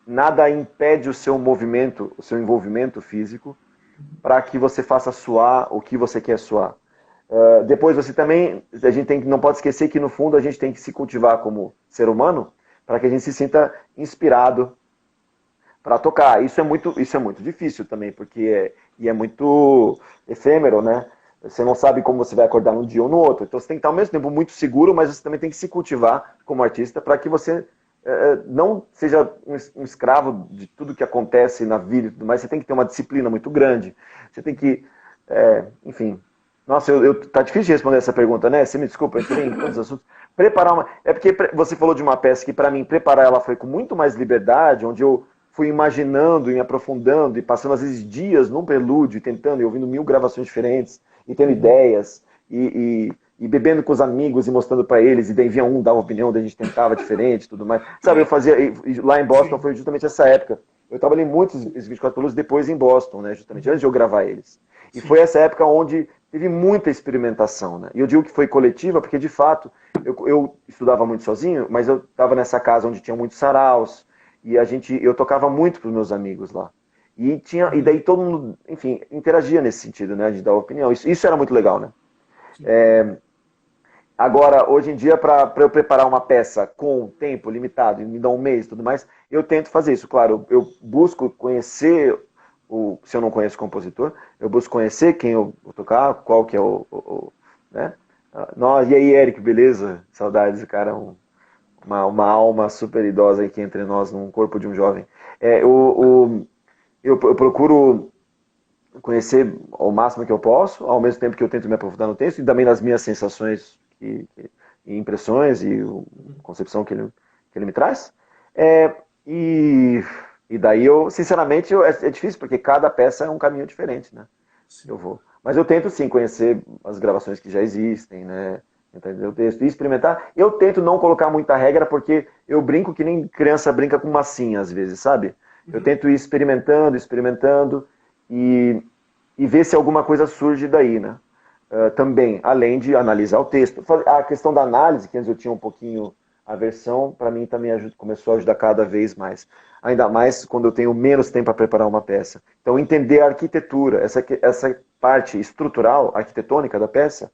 nada impede o seu movimento, o seu envolvimento físico, para que você faça suar o que você quer suar. Depois você também, a gente não pode esquecer que no fundo a gente tem que se cultivar como ser humano para que a gente se sinta inspirado para tocar. Isso é muito difícil também, porque é muito efêmero, né? Você não sabe como você vai acordar num dia ou no outro. Então você tem que estar ao mesmo tempo muito seguro, mas você também tem que se cultivar como artista para que você não seja um escravo de tudo que acontece na vida e tudo mais, você tem que ter uma disciplina muito grande, você tem que, enfim. Nossa, tá difícil de responder essa pergunta, né? Você me desculpa, eu entrei em tantos assuntos. Preparar uma. É porque você falou de uma peça que, para mim, preparar ela foi com muito mais liberdade, onde eu fui imaginando e me aprofundando e passando, às vezes, dias num prelúdio, e tentando e ouvindo 1000 gravações diferentes, e tendo ideias, e bebendo com os amigos e mostrando para eles, e daí vinha um, dava opinião, daí a gente tentava diferente tudo mais. Sabe, eu fazia. E lá em Boston Sim, foi justamente essa época. Eu trabalhei muitos 24 prelúdios depois em Boston, né? Justamente antes de eu gravar eles. E foi sim. essa época onde teve muita experimentação, né? E eu digo que foi coletiva porque, de fato, eu estudava muito sozinho, mas eu estava nessa casa onde tinha muitos saraus, e eu tocava muito para os meus amigos lá. E daí todo mundo, enfim, interagia nesse sentido, né? De dar opinião. Isso era muito legal, né? Sim. Agora, hoje em dia, para eu preparar uma peça com tempo limitado, e me dá um mês e tudo mais, eu tento fazer isso. Claro, eu busco conhecer, se eu não conheço o compositor, eu busco conhecer quem eu vou tocar, qual que é né? E aí, Eric, beleza? Saudades, cara, uma alma super idosa aqui entre nós, num corpo de um jovem. Eu procuro conhecer ao máximo que eu posso, ao mesmo tempo que eu tento me aprofundar no texto, e também nas minhas sensações e impressões e concepção que ele me traz. É, e, e daí sinceramente, é difícil, porque cada peça é um caminho diferente, né? Sim. Eu vou. Mas eu tento sim conhecer as gravações que já existem, né? Entender o texto e experimentar. Eu tento não colocar muita regra, porque eu brinco que nem criança brinca com massinha às vezes, sabe? Eu Uhum. tento ir experimentando e, e ver se alguma coisa surge daí, né? Também, além de analisar o texto. A questão da análise, que antes eu tinha um pouquinho aversão, para mim também começou a ajudar cada vez mais. Ainda mais quando eu tenho menos tempo para preparar uma peça. Então, entender a arquitetura, essa parte estrutural, arquitetônica da peça,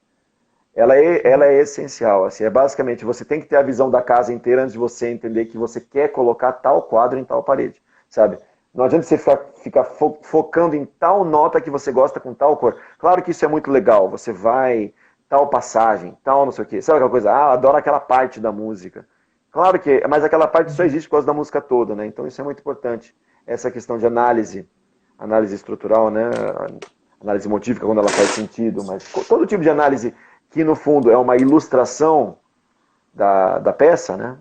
ela Uhum. é essencial. Assim, é basicamente, você tem que ter a visão da casa inteira antes de você entender que você quer colocar tal quadro em tal parede, sabe? Não adianta você ficar focando em tal nota que você gosta com tal cor. Claro que isso é muito legal, você vai, tal passagem, tal não sei o quê. Sabe aquela coisa? Ah, adoro aquela parte da música. Claro que, mas aquela parte só Uhum. existe por causa da música toda, né? Então isso é muito importante. Essa questão de análise estrutural, né? Análise motívica quando ela faz sentido, mas todo tipo de análise que no fundo é uma ilustração da peça, né?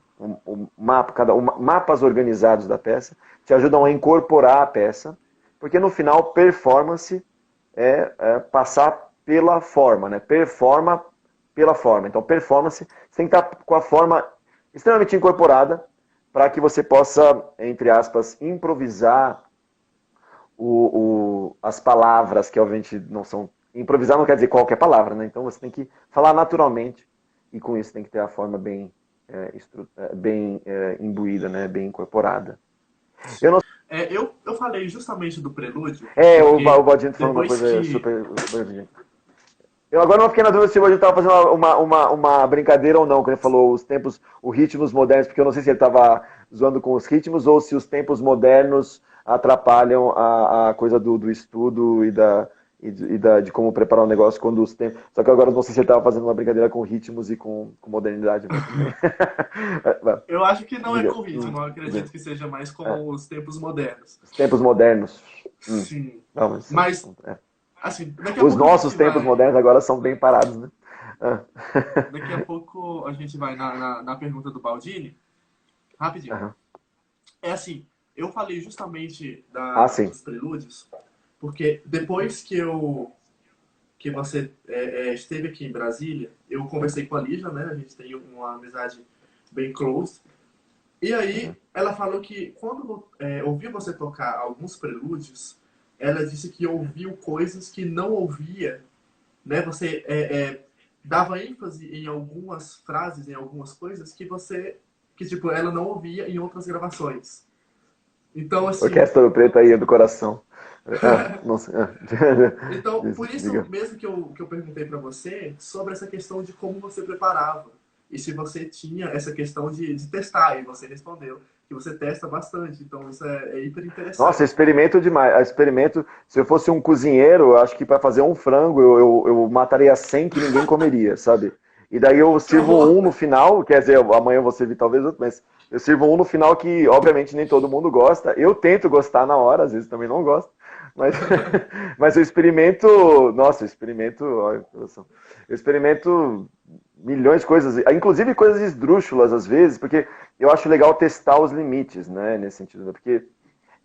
Mapas organizados da peça, te ajudam a incorporar a peça, porque no final performance é passar pela forma, né? Performa pela forma. Então performance, você tem que estar com a forma extremamente incorporada para que você possa, entre aspas, improvisar as palavras que obviamente não são. Improvisar não quer dizer qualquer palavra, né? Então você tem que falar naturalmente e com isso tem que ter a forma bem imbuída, né? Bem incorporada. Eu Sim. não. Eu falei justamente do prelúdio, O porque Baldino falou uma depois coisa que. super. Eu agora não fiquei na dúvida se o Baldino estava fazendo uma brincadeira ou não, quando ele falou os ritmos modernos, porque eu não sei se ele estava zoando com os ritmos ou se os tempos modernos atrapalham a coisa do estudo de como preparar um negócio quando os tempos. Só que agora eu não sei se ele estava fazendo uma brincadeira com ritmos e com modernidade, mas tudo bem. Eu acho que não é Diga. com ritmo, eu acredito que seja mais É, com os tempos modernos. os tempos modernos. Sim. Não, mas, Mas, assim, daqui a os pouco a nossos gente tempos vai. modernos agora são bem parados, né? Ah. Daqui a pouco a gente vai na pergunta do Baldini. Rapidinho. Aham. É assim, eu falei justamente Ah, sim. dos prelúdios, porque depois que você esteve aqui em Brasília, eu conversei com a Lígia, né? A gente tem uma amizade bem close. E Uhum. aí ela falou que quando ouviu você tocar alguns prelúdios, ela disse que ouviu coisas que não ouvia, né? Você dava ênfase em algumas frases, em algumas coisas que tipo ela não ouvia em outras gravações. Então assim, Orquestra do Preto aí do coração. Não sei. então por isso Diga. mesmo que eu perguntei para você sobre essa questão de como você preparava e se você tinha essa questão de testar, e você respondeu que você testa bastante, então isso é hiper Nossa, eu interessante. experimento demais. Eu experimento. Se eu fosse um cozinheiro, eu acho que para fazer um frango eu mataria 100 que ninguém comeria, sabe? E daí eu Que sirvo horror! um no final, quer dizer, amanhã eu vou servir talvez outro, mas Eu sirvo um no final que, obviamente, nem todo mundo gosta. Eu tento gostar na hora, às vezes também não gosto. Mas, mas eu experimento. Nossa, eu experimento milhões de coisas, inclusive coisas esdrúxulas às vezes, porque eu acho legal testar os limites, né? Nesse sentido. Né? Porque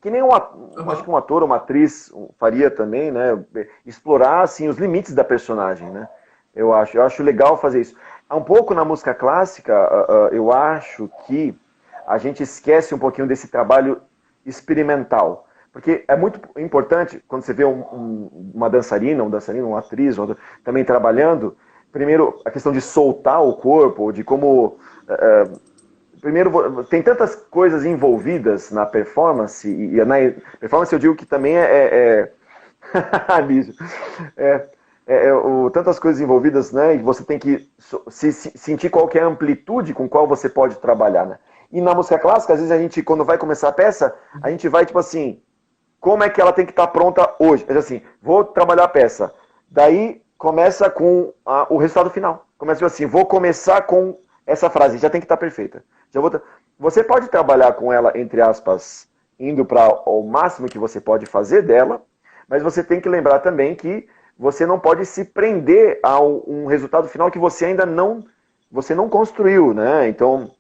que nem acho que Aham. um ator ou uma atriz faria também, né? Explorar assim, os limites da personagem, né? Eu acho legal fazer isso. Um pouco na música clássica, eu acho que a gente esquece um pouquinho desse trabalho experimental. Porque é muito importante, quando você vê uma dançarina, um dançarino, uma atriz, também trabalhando, primeiro a questão de soltar o corpo, de como. Primeiro, tem tantas coisas envolvidas na performance, e na performance eu digo que também é, tantas coisas envolvidas, né? E você tem que sentir qual que é a amplitude com qual você pode trabalhar, né? E na música clássica, às vezes a gente, quando vai começar a peça, a gente vai tipo assim, como é que ela tem que estar pronta hoje? É assim, vou trabalhar a peça. Daí começa com o resultado final. Começa assim, vou começar com essa frase, já tem que estar perfeita. Você pode trabalhar com ela, entre aspas, indo para o máximo que você pode fazer dela, mas você tem que lembrar também que você não pode se prender a um resultado final que você não construiu, né? Então,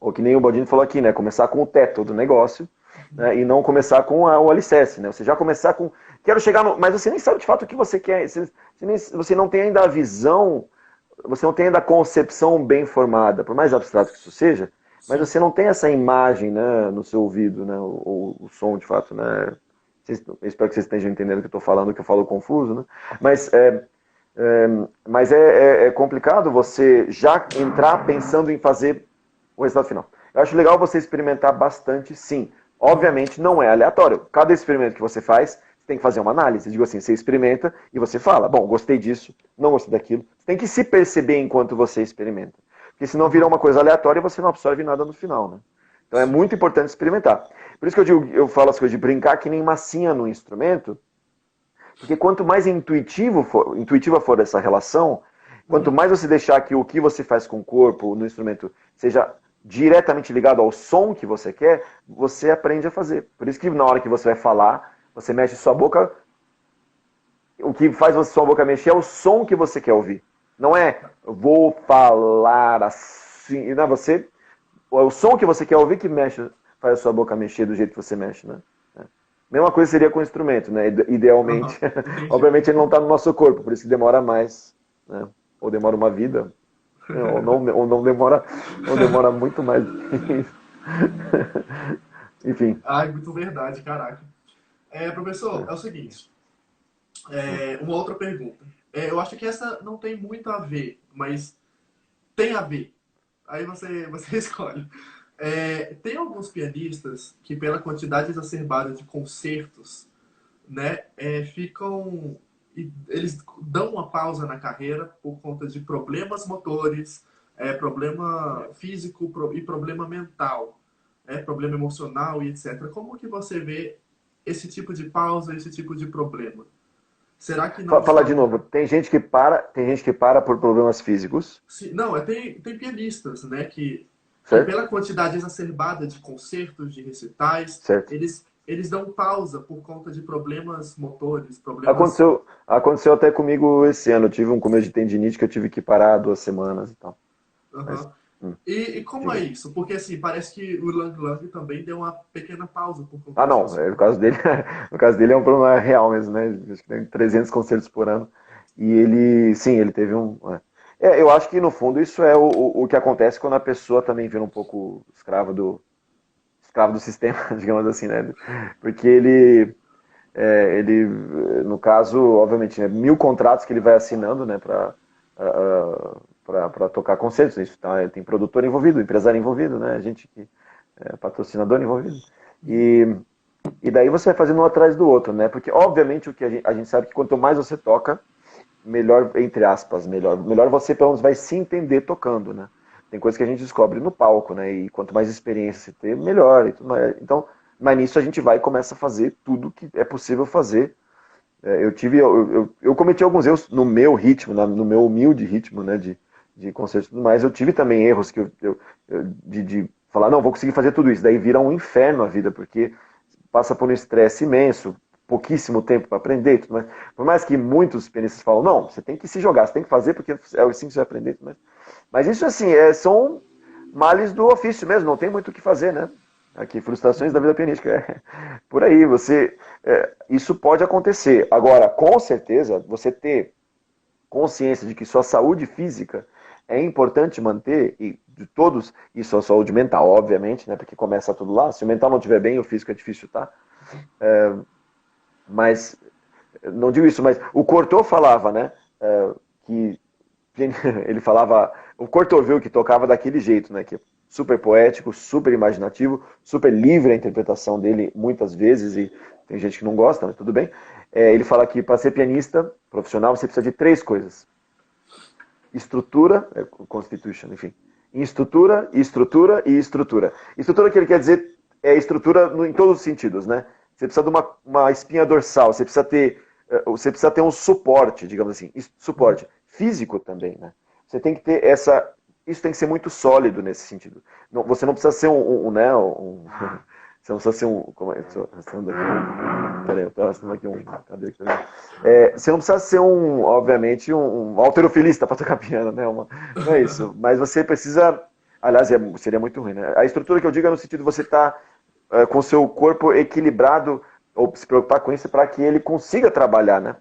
ou que nem o Baldini falou aqui, né? Começar com o teto do negócio, né? E não começar com o alicerce, né? Você já começar com. Quero chegar no. Mas você nem sabe de fato o que você quer. Você não tem ainda a visão, você não tem ainda a concepção bem formada, por mais abstrato que isso seja, mas Sim. você não tem essa imagem, né, no seu ouvido, né? O som de fato, né? Eu espero que vocês estejam entendendo o que eu estou falando, que eu falo confuso, né? Mas é complicado você já entrar pensando em fazer o resultado final. Eu acho legal você experimentar bastante, sim. Aham. Obviamente não é aleatório. Cada experimento que você faz, você tem que fazer uma análise. Digo assim, você experimenta e você fala, bom, gostei disso, não gostei daquilo. Você tem que se perceber enquanto você experimenta. Porque senão vira Aham. uma coisa aleatória e você não absorve nada no final, né? Então é Sim. muito importante experimentar. Por isso que eu falo as coisas de brincar que nem massinha no instrumento, porque quanto mais intuitiva for essa relação, quanto Uhum. mais você deixar que o que você faz com o corpo no instrumento seja diretamente ligado ao som que você quer, você aprende a fazer. Por isso que na hora que você vai falar, você mexe sua boca, o que faz sua boca mexer é o som que você quer ouvir. Não é vou falar assim, não, é o som que você quer ouvir que mexe, faz a sua boca mexer do jeito que você mexe, né? Mesma coisa seria com o instrumento, né? Idealmente. Aham. Entendi. Obviamente ele não está no nosso corpo, por isso que demora mais, né? Ou demora uma vida, né? Ou demora muito mais do que isso. Enfim. Ai, muito verdade, caraca. Professor, é o seguinte, uma outra pergunta. Eu acho que essa não tem muito a ver, mas tem a ver. Aí você escolhe. Tem alguns pianistas que, pela quantidade exacerbada de concertos, né, ficam. Eles dão uma pausa na carreira por conta de problemas motores, problema físico e problema mental, problema emocional e etc. Como que você vê esse tipo de pausa, esse tipo de problema? Será que não Falar de estão. novo, tem gente que para por problemas físicos, Não, tem pianistas, né, que certo? pela quantidade exacerbada de concertos, de recitais, Certo. eles dão pausa por conta de problemas motores, problemas. Aconteceu até comigo esse ano. Eu tive um começo de tendinite que eu tive que parar 2 semanas e tal. Mas, Uhum. E como é diga. isso? Porque assim, parece que o Lang Lang também deu uma pequena pausa por conta Ah, desse não. No assunto. caso dele, no caso dele é um problema real mesmo, né? Acho que tem 300 concertos por ano. E ele, sim, ele teve um. Eu acho que no fundo isso é o que acontece quando a pessoa também vira um pouco escravo do sistema, digamos assim, né? Porque ele, no caso, obviamente, né, 1.000 contratos que ele vai assinando, né, para tocar concertos. Isso, tá? Tem produtor envolvido, empresário envolvido, né? Gente que patrocinador envolvido. E e daí você vai fazendo um atrás do outro, né? Porque, obviamente, o que a gente sabe que quanto mais você toca, melhor, entre aspas, melhor você, pelo menos, vai se entender tocando, né? Tem coisas que a gente descobre no palco, né? E quanto mais experiência você ter, melhor. E tudo mais. Então, mas nisso a gente vai e começa a fazer tudo que é possível fazer. Eu cometi alguns erros no meu ritmo, no meu humilde ritmo, né? De concerto e tudo mais. Eu tive também erros falar, não, vou conseguir fazer tudo isso. Daí vira um inferno a vida, porque passa por um estresse imenso, pouquíssimo tempo para aprender. Tudo mais. Por mais que muitos pianistas falam, não, você tem que se jogar, você tem que fazer porque é assim que você vai aprender. Tudo mais. Mas isso, assim, são males do ofício mesmo, não tem muito o que fazer, né? Aqui, frustrações da vida pianística. Por aí, isso pode acontecer. Agora, com certeza, você ter consciência de que sua saúde física é importante manter, e de todos, e sua saúde mental, obviamente, né? Porque começa tudo lá. Se o mental não estiver bem, o físico é difícil, tá? Mas, não digo isso, mas o Cortot falava, né? Que ele falava, o Cortot que tocava daquele jeito, né? Que é super poético, super imaginativo, super livre a interpretação dele muitas vezes, e tem gente que não gosta, mas tudo bem. Ele fala que para ser pianista profissional você precisa de 3 coisas: estrutura, constitution, enfim, estrutura, estrutura e estrutura. Estrutura que ele quer dizer é estrutura em todos os sentidos, né? Você precisa de uma espinha dorsal, você precisa ter um suporte, digamos assim, suporte físico também, né? Você tem que ter isso tem que ser muito sólido nesse sentido. Você não precisa ser né, você não precisa ser como é? Estou arrastando aqui. Peraí, eu estou arrastando aqui cadê aqui? Você não precisa ser obviamente, um halterofilista para tocar piano, né? Não é isso. Mas você precisa. Aliás, seria muito ruim, né? A estrutura que eu digo é no sentido de você estar com o seu corpo equilibrado, ou se preocupar com isso para que ele consiga trabalhar, né?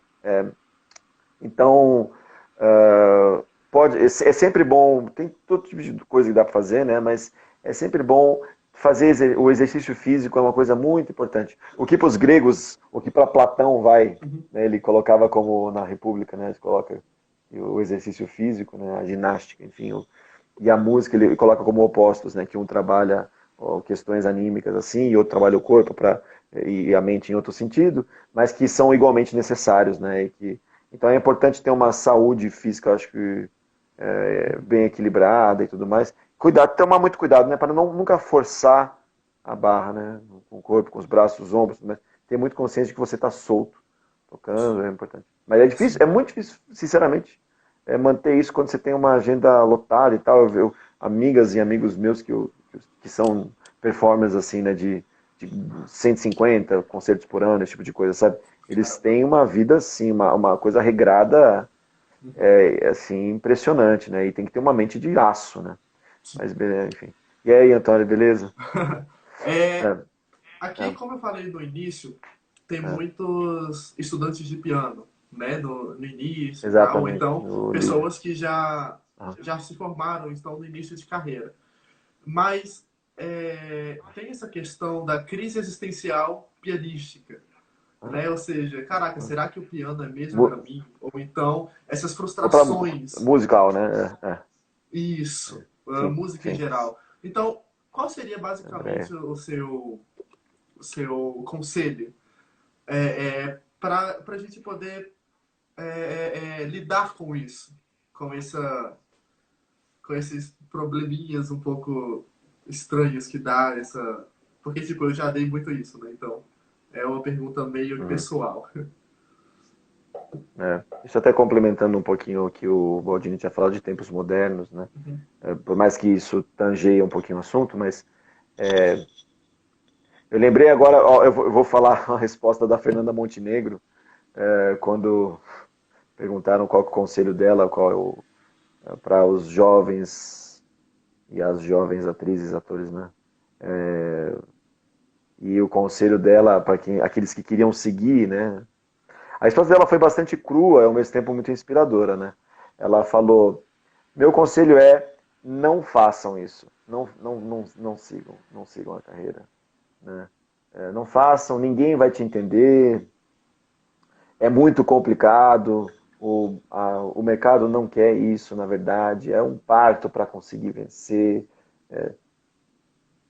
Então, é sempre bom, tem todo tipo de coisa que dá para fazer, né? Mas é sempre bom fazer o exercício físico, é uma coisa muito importante. O que para os gregos, o que para Platão né, ele colocava como na República, né? Ele coloca o exercício físico, né, a ginástica, enfim, e a música ele coloca como opostos, né? Que um trabalha questões anímicas assim, e outro trabalha o corpo e a mente em outro sentido, mas que são igualmente necessários, né? Então é importante ter uma saúde física, acho que bem equilibrada e tudo mais. Tomar muito cuidado, né? Para nunca forçar a barra, né? Com o corpo, com os braços, os ombros, mas ter muito consciência de que você está solto, tocando, é importante. Mas é difícil, é muito difícil, sinceramente, manter isso quando você tem uma agenda lotada e tal. Amigas e amigos meus que são performers assim, né? De 150 concertos por ano, esse tipo de coisa, sabe? Eles têm uma vida assim, uma coisa regrada, assim, impressionante, né? E tem que ter uma mente de aço, né? Mas, enfim. E aí, Antônio, beleza? É, É, aqui, é, como eu falei no início, tem é. muitos estudantes de piano, né, no início e tal, ou Exatamente. então Eu li. pessoas que Ah, já se formaram, estão no início de carreira. Mas tem essa questão da crise existencial pianística, ah, né? Ou seja, caraca, ah. será que o piano é mesmo Mu- para mim? Ou então essas Ou para frustrações, musical, né? isso, a Sim, música em sim. geral. Então, qual seria André. basicamente o seu conselho para a gente poder lidar com isso, com com esses probleminhas um pouco estranhos que dá essa. Porque, tipo, eu já dei muito isso, né? Então, é uma pergunta meio Uhum. pessoal. Isso até complementando um pouquinho o que o Baldini tinha falado de tempos modernos, né? Uhum. Por mais que isso tangeie um pouquinho o assunto, mas eu lembrei agora, ó, eu vou falar a resposta da Fernanda Montenegro, quando perguntaram qual que é o conselho dela, para os jovens e as jovens atrizes, atores, né? E o conselho dela para aqueles que queriam seguir, né? A resposta dela foi bastante crua, ao mesmo tempo muito inspiradora, né? Ela falou: meu conselho é não façam isso, não sigam a carreira, né? Não façam, ninguém vai te entender, é muito complicado, o mercado não quer isso, na verdade, é um parto para conseguir vencer.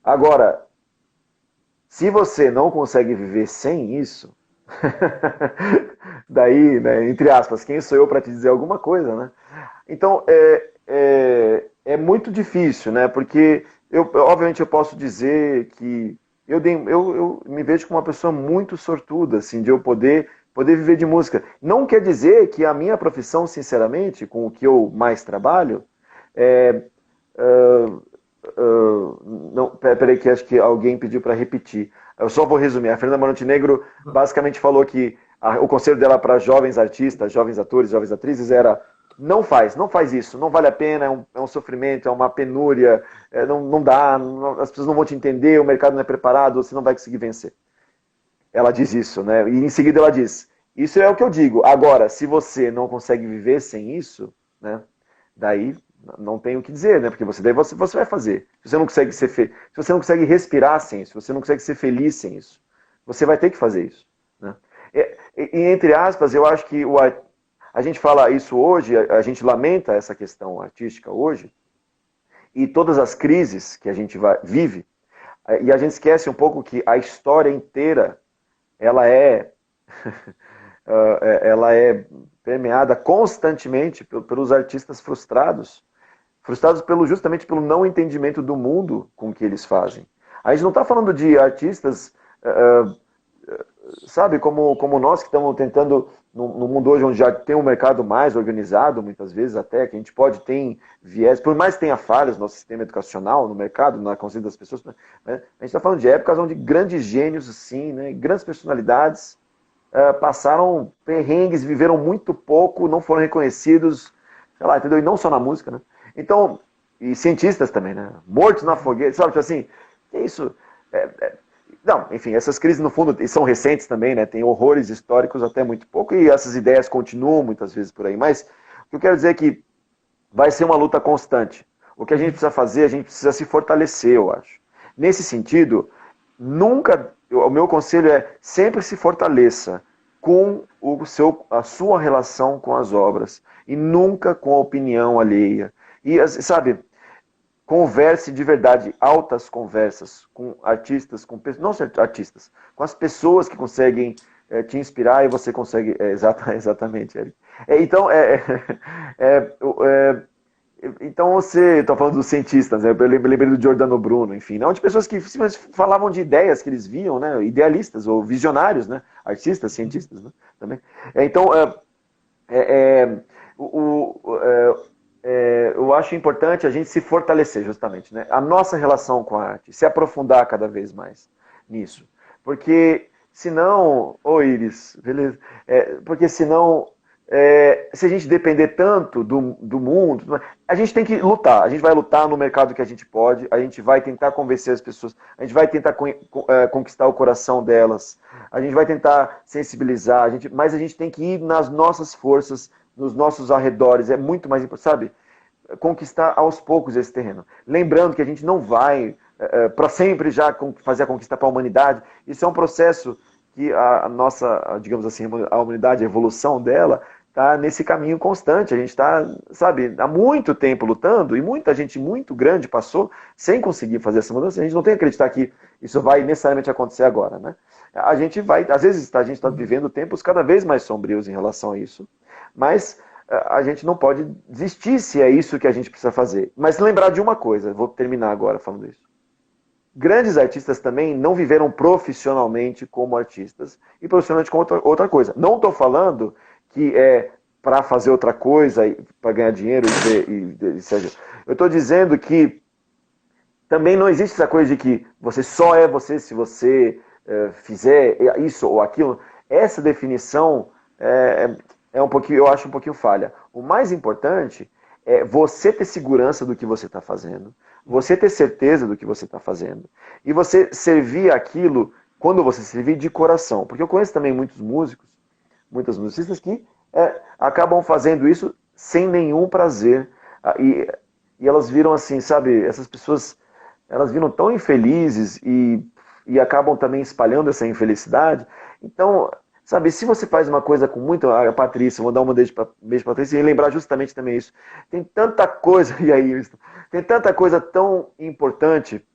Agora, se você não consegue viver sem isso, daí, né, entre aspas, quem sou eu para te dizer alguma coisa, né? Então, é muito difícil, né? Porque, obviamente, eu posso dizer que eu me vejo como uma pessoa muito sortuda, assim, de eu poder viver de música. Não quer dizer que a minha profissão, sinceramente, com o que eu mais trabalho, é, não, peraí que acho que alguém pediu para repetir. Eu só vou resumir. A Fernanda Montenegro basicamente falou que o conselho dela para jovens artistas, jovens atores, jovens atrizes era não faz isso, não vale a pena, é um sofrimento, é uma penúria, não dá, as pessoas não vão te entender, o mercado não é preparado, você não vai conseguir vencer. Ela diz isso, né? E em seguida ela diz, isso é o que eu digo. Agora, se você não consegue viver sem isso, né? Daí não tem o que dizer, né? Porque daí você vai fazer. Se você não consegue se você não consegue respirar sem isso, se você não consegue ser feliz sem isso, você vai ter que fazer isso, né? E entre aspas, eu acho que a gente fala isso hoje, a gente lamenta essa questão artística hoje, e todas as crises que a gente vive, e a gente esquece um pouco que a história inteira ela é ela é permeada constantemente pelos artistas frustrados justamente pelo não entendimento do mundo com que eles fazem. A gente não está falando de artistas, sabe, como nós que estamos tentando, no mundo hoje onde já tem um mercado mais organizado, muitas vezes até, que a gente pode ter viés, por mais que tenha falhas no nosso sistema educacional, no mercado, na consciência das pessoas, né, a gente está falando de épocas onde grandes gênios, assim, né, grandes personalidades passaram perrengues, viveram muito pouco, não foram reconhecidos, sei lá, entendeu? E não só na música, né? Então, e cientistas também, né? Mortos na fogueira, sabe, tipo assim, é isso. Não, enfim, essas crises no fundo são recentes também, né? Tem horrores históricos até muito pouco e essas ideias continuam muitas vezes por aí. Mas o que eu quero dizer é que vai ser uma luta constante. O que a gente precisa fazer, a gente precisa se fortalecer, eu acho. Nesse sentido, nunca, o meu conselho é sempre se fortaleça com a sua relação com as obras e nunca com a opinião alheia. E, sabe, converse de verdade, altas conversas com artistas, não só artistas, com as pessoas que conseguem te inspirar e você consegue... exatamente, Eric. Então você... Estou falando dos cientistas, né? Eu lembrei do Giordano Bruno, enfim, não, de pessoas que falavam de ideias que eles viam, né? Idealistas ou visionários, né? Artistas, cientistas, né? Também. Eu acho importante a gente se fortalecer, justamente, né? A nossa relação com a arte, se aprofundar cada vez mais nisso. Porque senão, Iris, beleza? Porque senão, se a gente depender tanto do mundo, a gente tem que lutar. A gente vai lutar no mercado que a gente pode, a gente vai tentar convencer as pessoas, a gente vai tentar conquistar o coração delas, a gente vai tentar sensibilizar, mas a gente tem que ir nas nossas forças, nos nossos arredores, é muito mais importante, sabe? Conquistar aos poucos esse terreno. Lembrando que a gente não vai para sempre já fazer a conquista para a humanidade. Isso é um processo que a nossa, digamos assim, a humanidade, a evolução dela, está nesse caminho constante. A gente está, sabe, há muito tempo lutando e muita gente muito grande passou sem conseguir fazer essa mudança. A gente não tem que acreditar que isso vai necessariamente acontecer agora, né? A gente vai, às vezes a gente está vivendo tempos cada vez mais sombrios em relação a isso. Mas a gente não pode desistir se é isso que a gente precisa fazer. Mas lembrar de uma coisa, vou terminar agora falando isso. Grandes artistas também não viveram profissionalmente como artistas e profissionalmente com outra coisa. Não estou falando que é para fazer outra coisa, para ganhar dinheiro seja. Eu estou dizendo que também não existe essa coisa de que você só é você se você fizer isso ou aquilo. Essa definição eu acho um pouquinho falha. O mais importante é você ter segurança do que você está fazendo, você ter certeza do que você está fazendo, e você servir aquilo, quando você servir, de coração. Porque eu conheço também muitos músicos, muitas musicistas que acabam fazendo isso sem nenhum prazer. E elas viram assim, sabe, essas pessoas, elas viram tão infelizes e acabam também espalhando essa infelicidade. Então... Sabe, se você faz uma coisa com muito... A Patrícia, vou dar um beijo para a Patrícia e lembrar justamente também isso. Tem tanta coisa, e aí, tem tanta coisa tão importante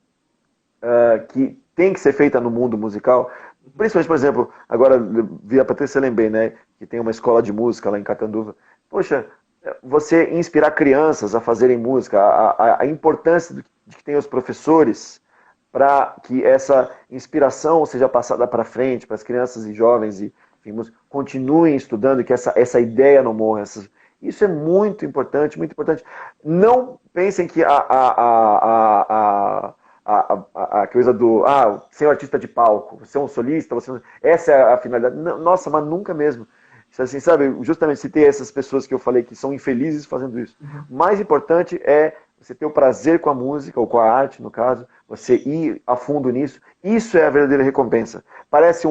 que tem que ser feita no mundo musical. Principalmente, por exemplo, agora vi a Patrícia, lembrei, né? Que tem uma escola de música lá em Catanduva. Poxa, você inspirar crianças a fazerem música, a importância de que tem os professores para que essa inspiração seja passada para frente, para as crianças e jovens e enfim, continuem estudando, que essa ideia não morra. Isso é muito importante, muito importante. Não pensem que a coisa do ser um artista de palco, você é um solista, essa é a finalidade. Não, nossa, mas nunca mesmo. Assim, sabe, justamente se ter essas pessoas que eu falei que são infelizes fazendo isso. Uhum. O mais importante é você ter o prazer com a música, ou com a arte, no caso, você ir a fundo nisso. Isso é a verdadeira recompensa. Parece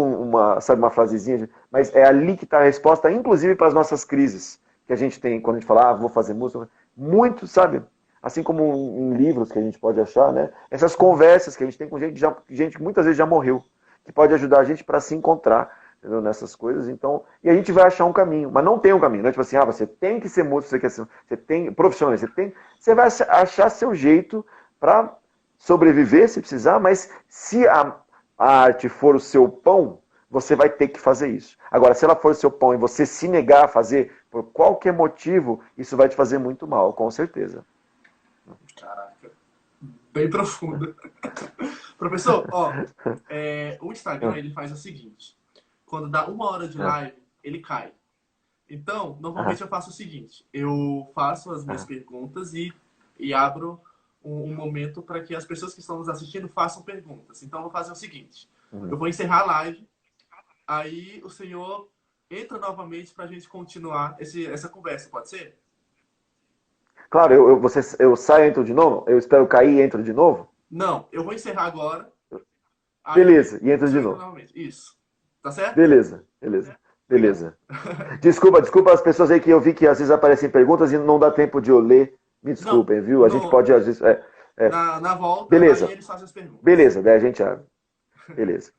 sabe, uma frasezinha, mas é ali que está a resposta, inclusive para as nossas crises que a gente tem quando a gente fala, vou fazer música. Muito, sabe? Assim como em livros que a gente pode achar, né? Essas conversas que a gente tem com gente que muitas vezes já morreu, que pode ajudar a gente para se encontrar, entendeu? Nessas coisas. Então, e a gente vai achar um caminho, mas não tem um caminho, não é tipo assim, você tem que ser músico, você quer ser, você tem profissional, você vai achar seu jeito para sobreviver se precisar, mas se a arte for o seu pão, você vai ter que fazer isso. Agora, se ela for o seu pão e você se negar a fazer por qualquer motivo, isso vai te fazer muito mal, com certeza. Caraca, bem profundo. Professor, ó, o Instagram ele faz o seguinte: quando dá 1 hora de live, ele cai. Então, normalmente eu faço o seguinte: eu faço as minhas perguntas e abro um momento para que as pessoas que estão nos assistindo façam perguntas. Então, eu vou fazer o seguinte: eu vou encerrar a live, aí o senhor entra novamente para a gente continuar essa conversa, pode ser? Claro, eu saio e entro de novo? Eu espero cair e entro de novo? Não, eu vou encerrar agora, aí Beleza, e entro o de senhor entra novo. novamente. Isso. Tá certo? Beleza, beleza, Obrigado. beleza. Desculpa as pessoas aí que eu vi que às vezes aparecem perguntas e não dá tempo de eu ler. Me Não, desculpem, viu? A gente pode às vezes. na volta, aí Beleza, eles fazem as perguntas. beleza, daí a gente abre. Beleza.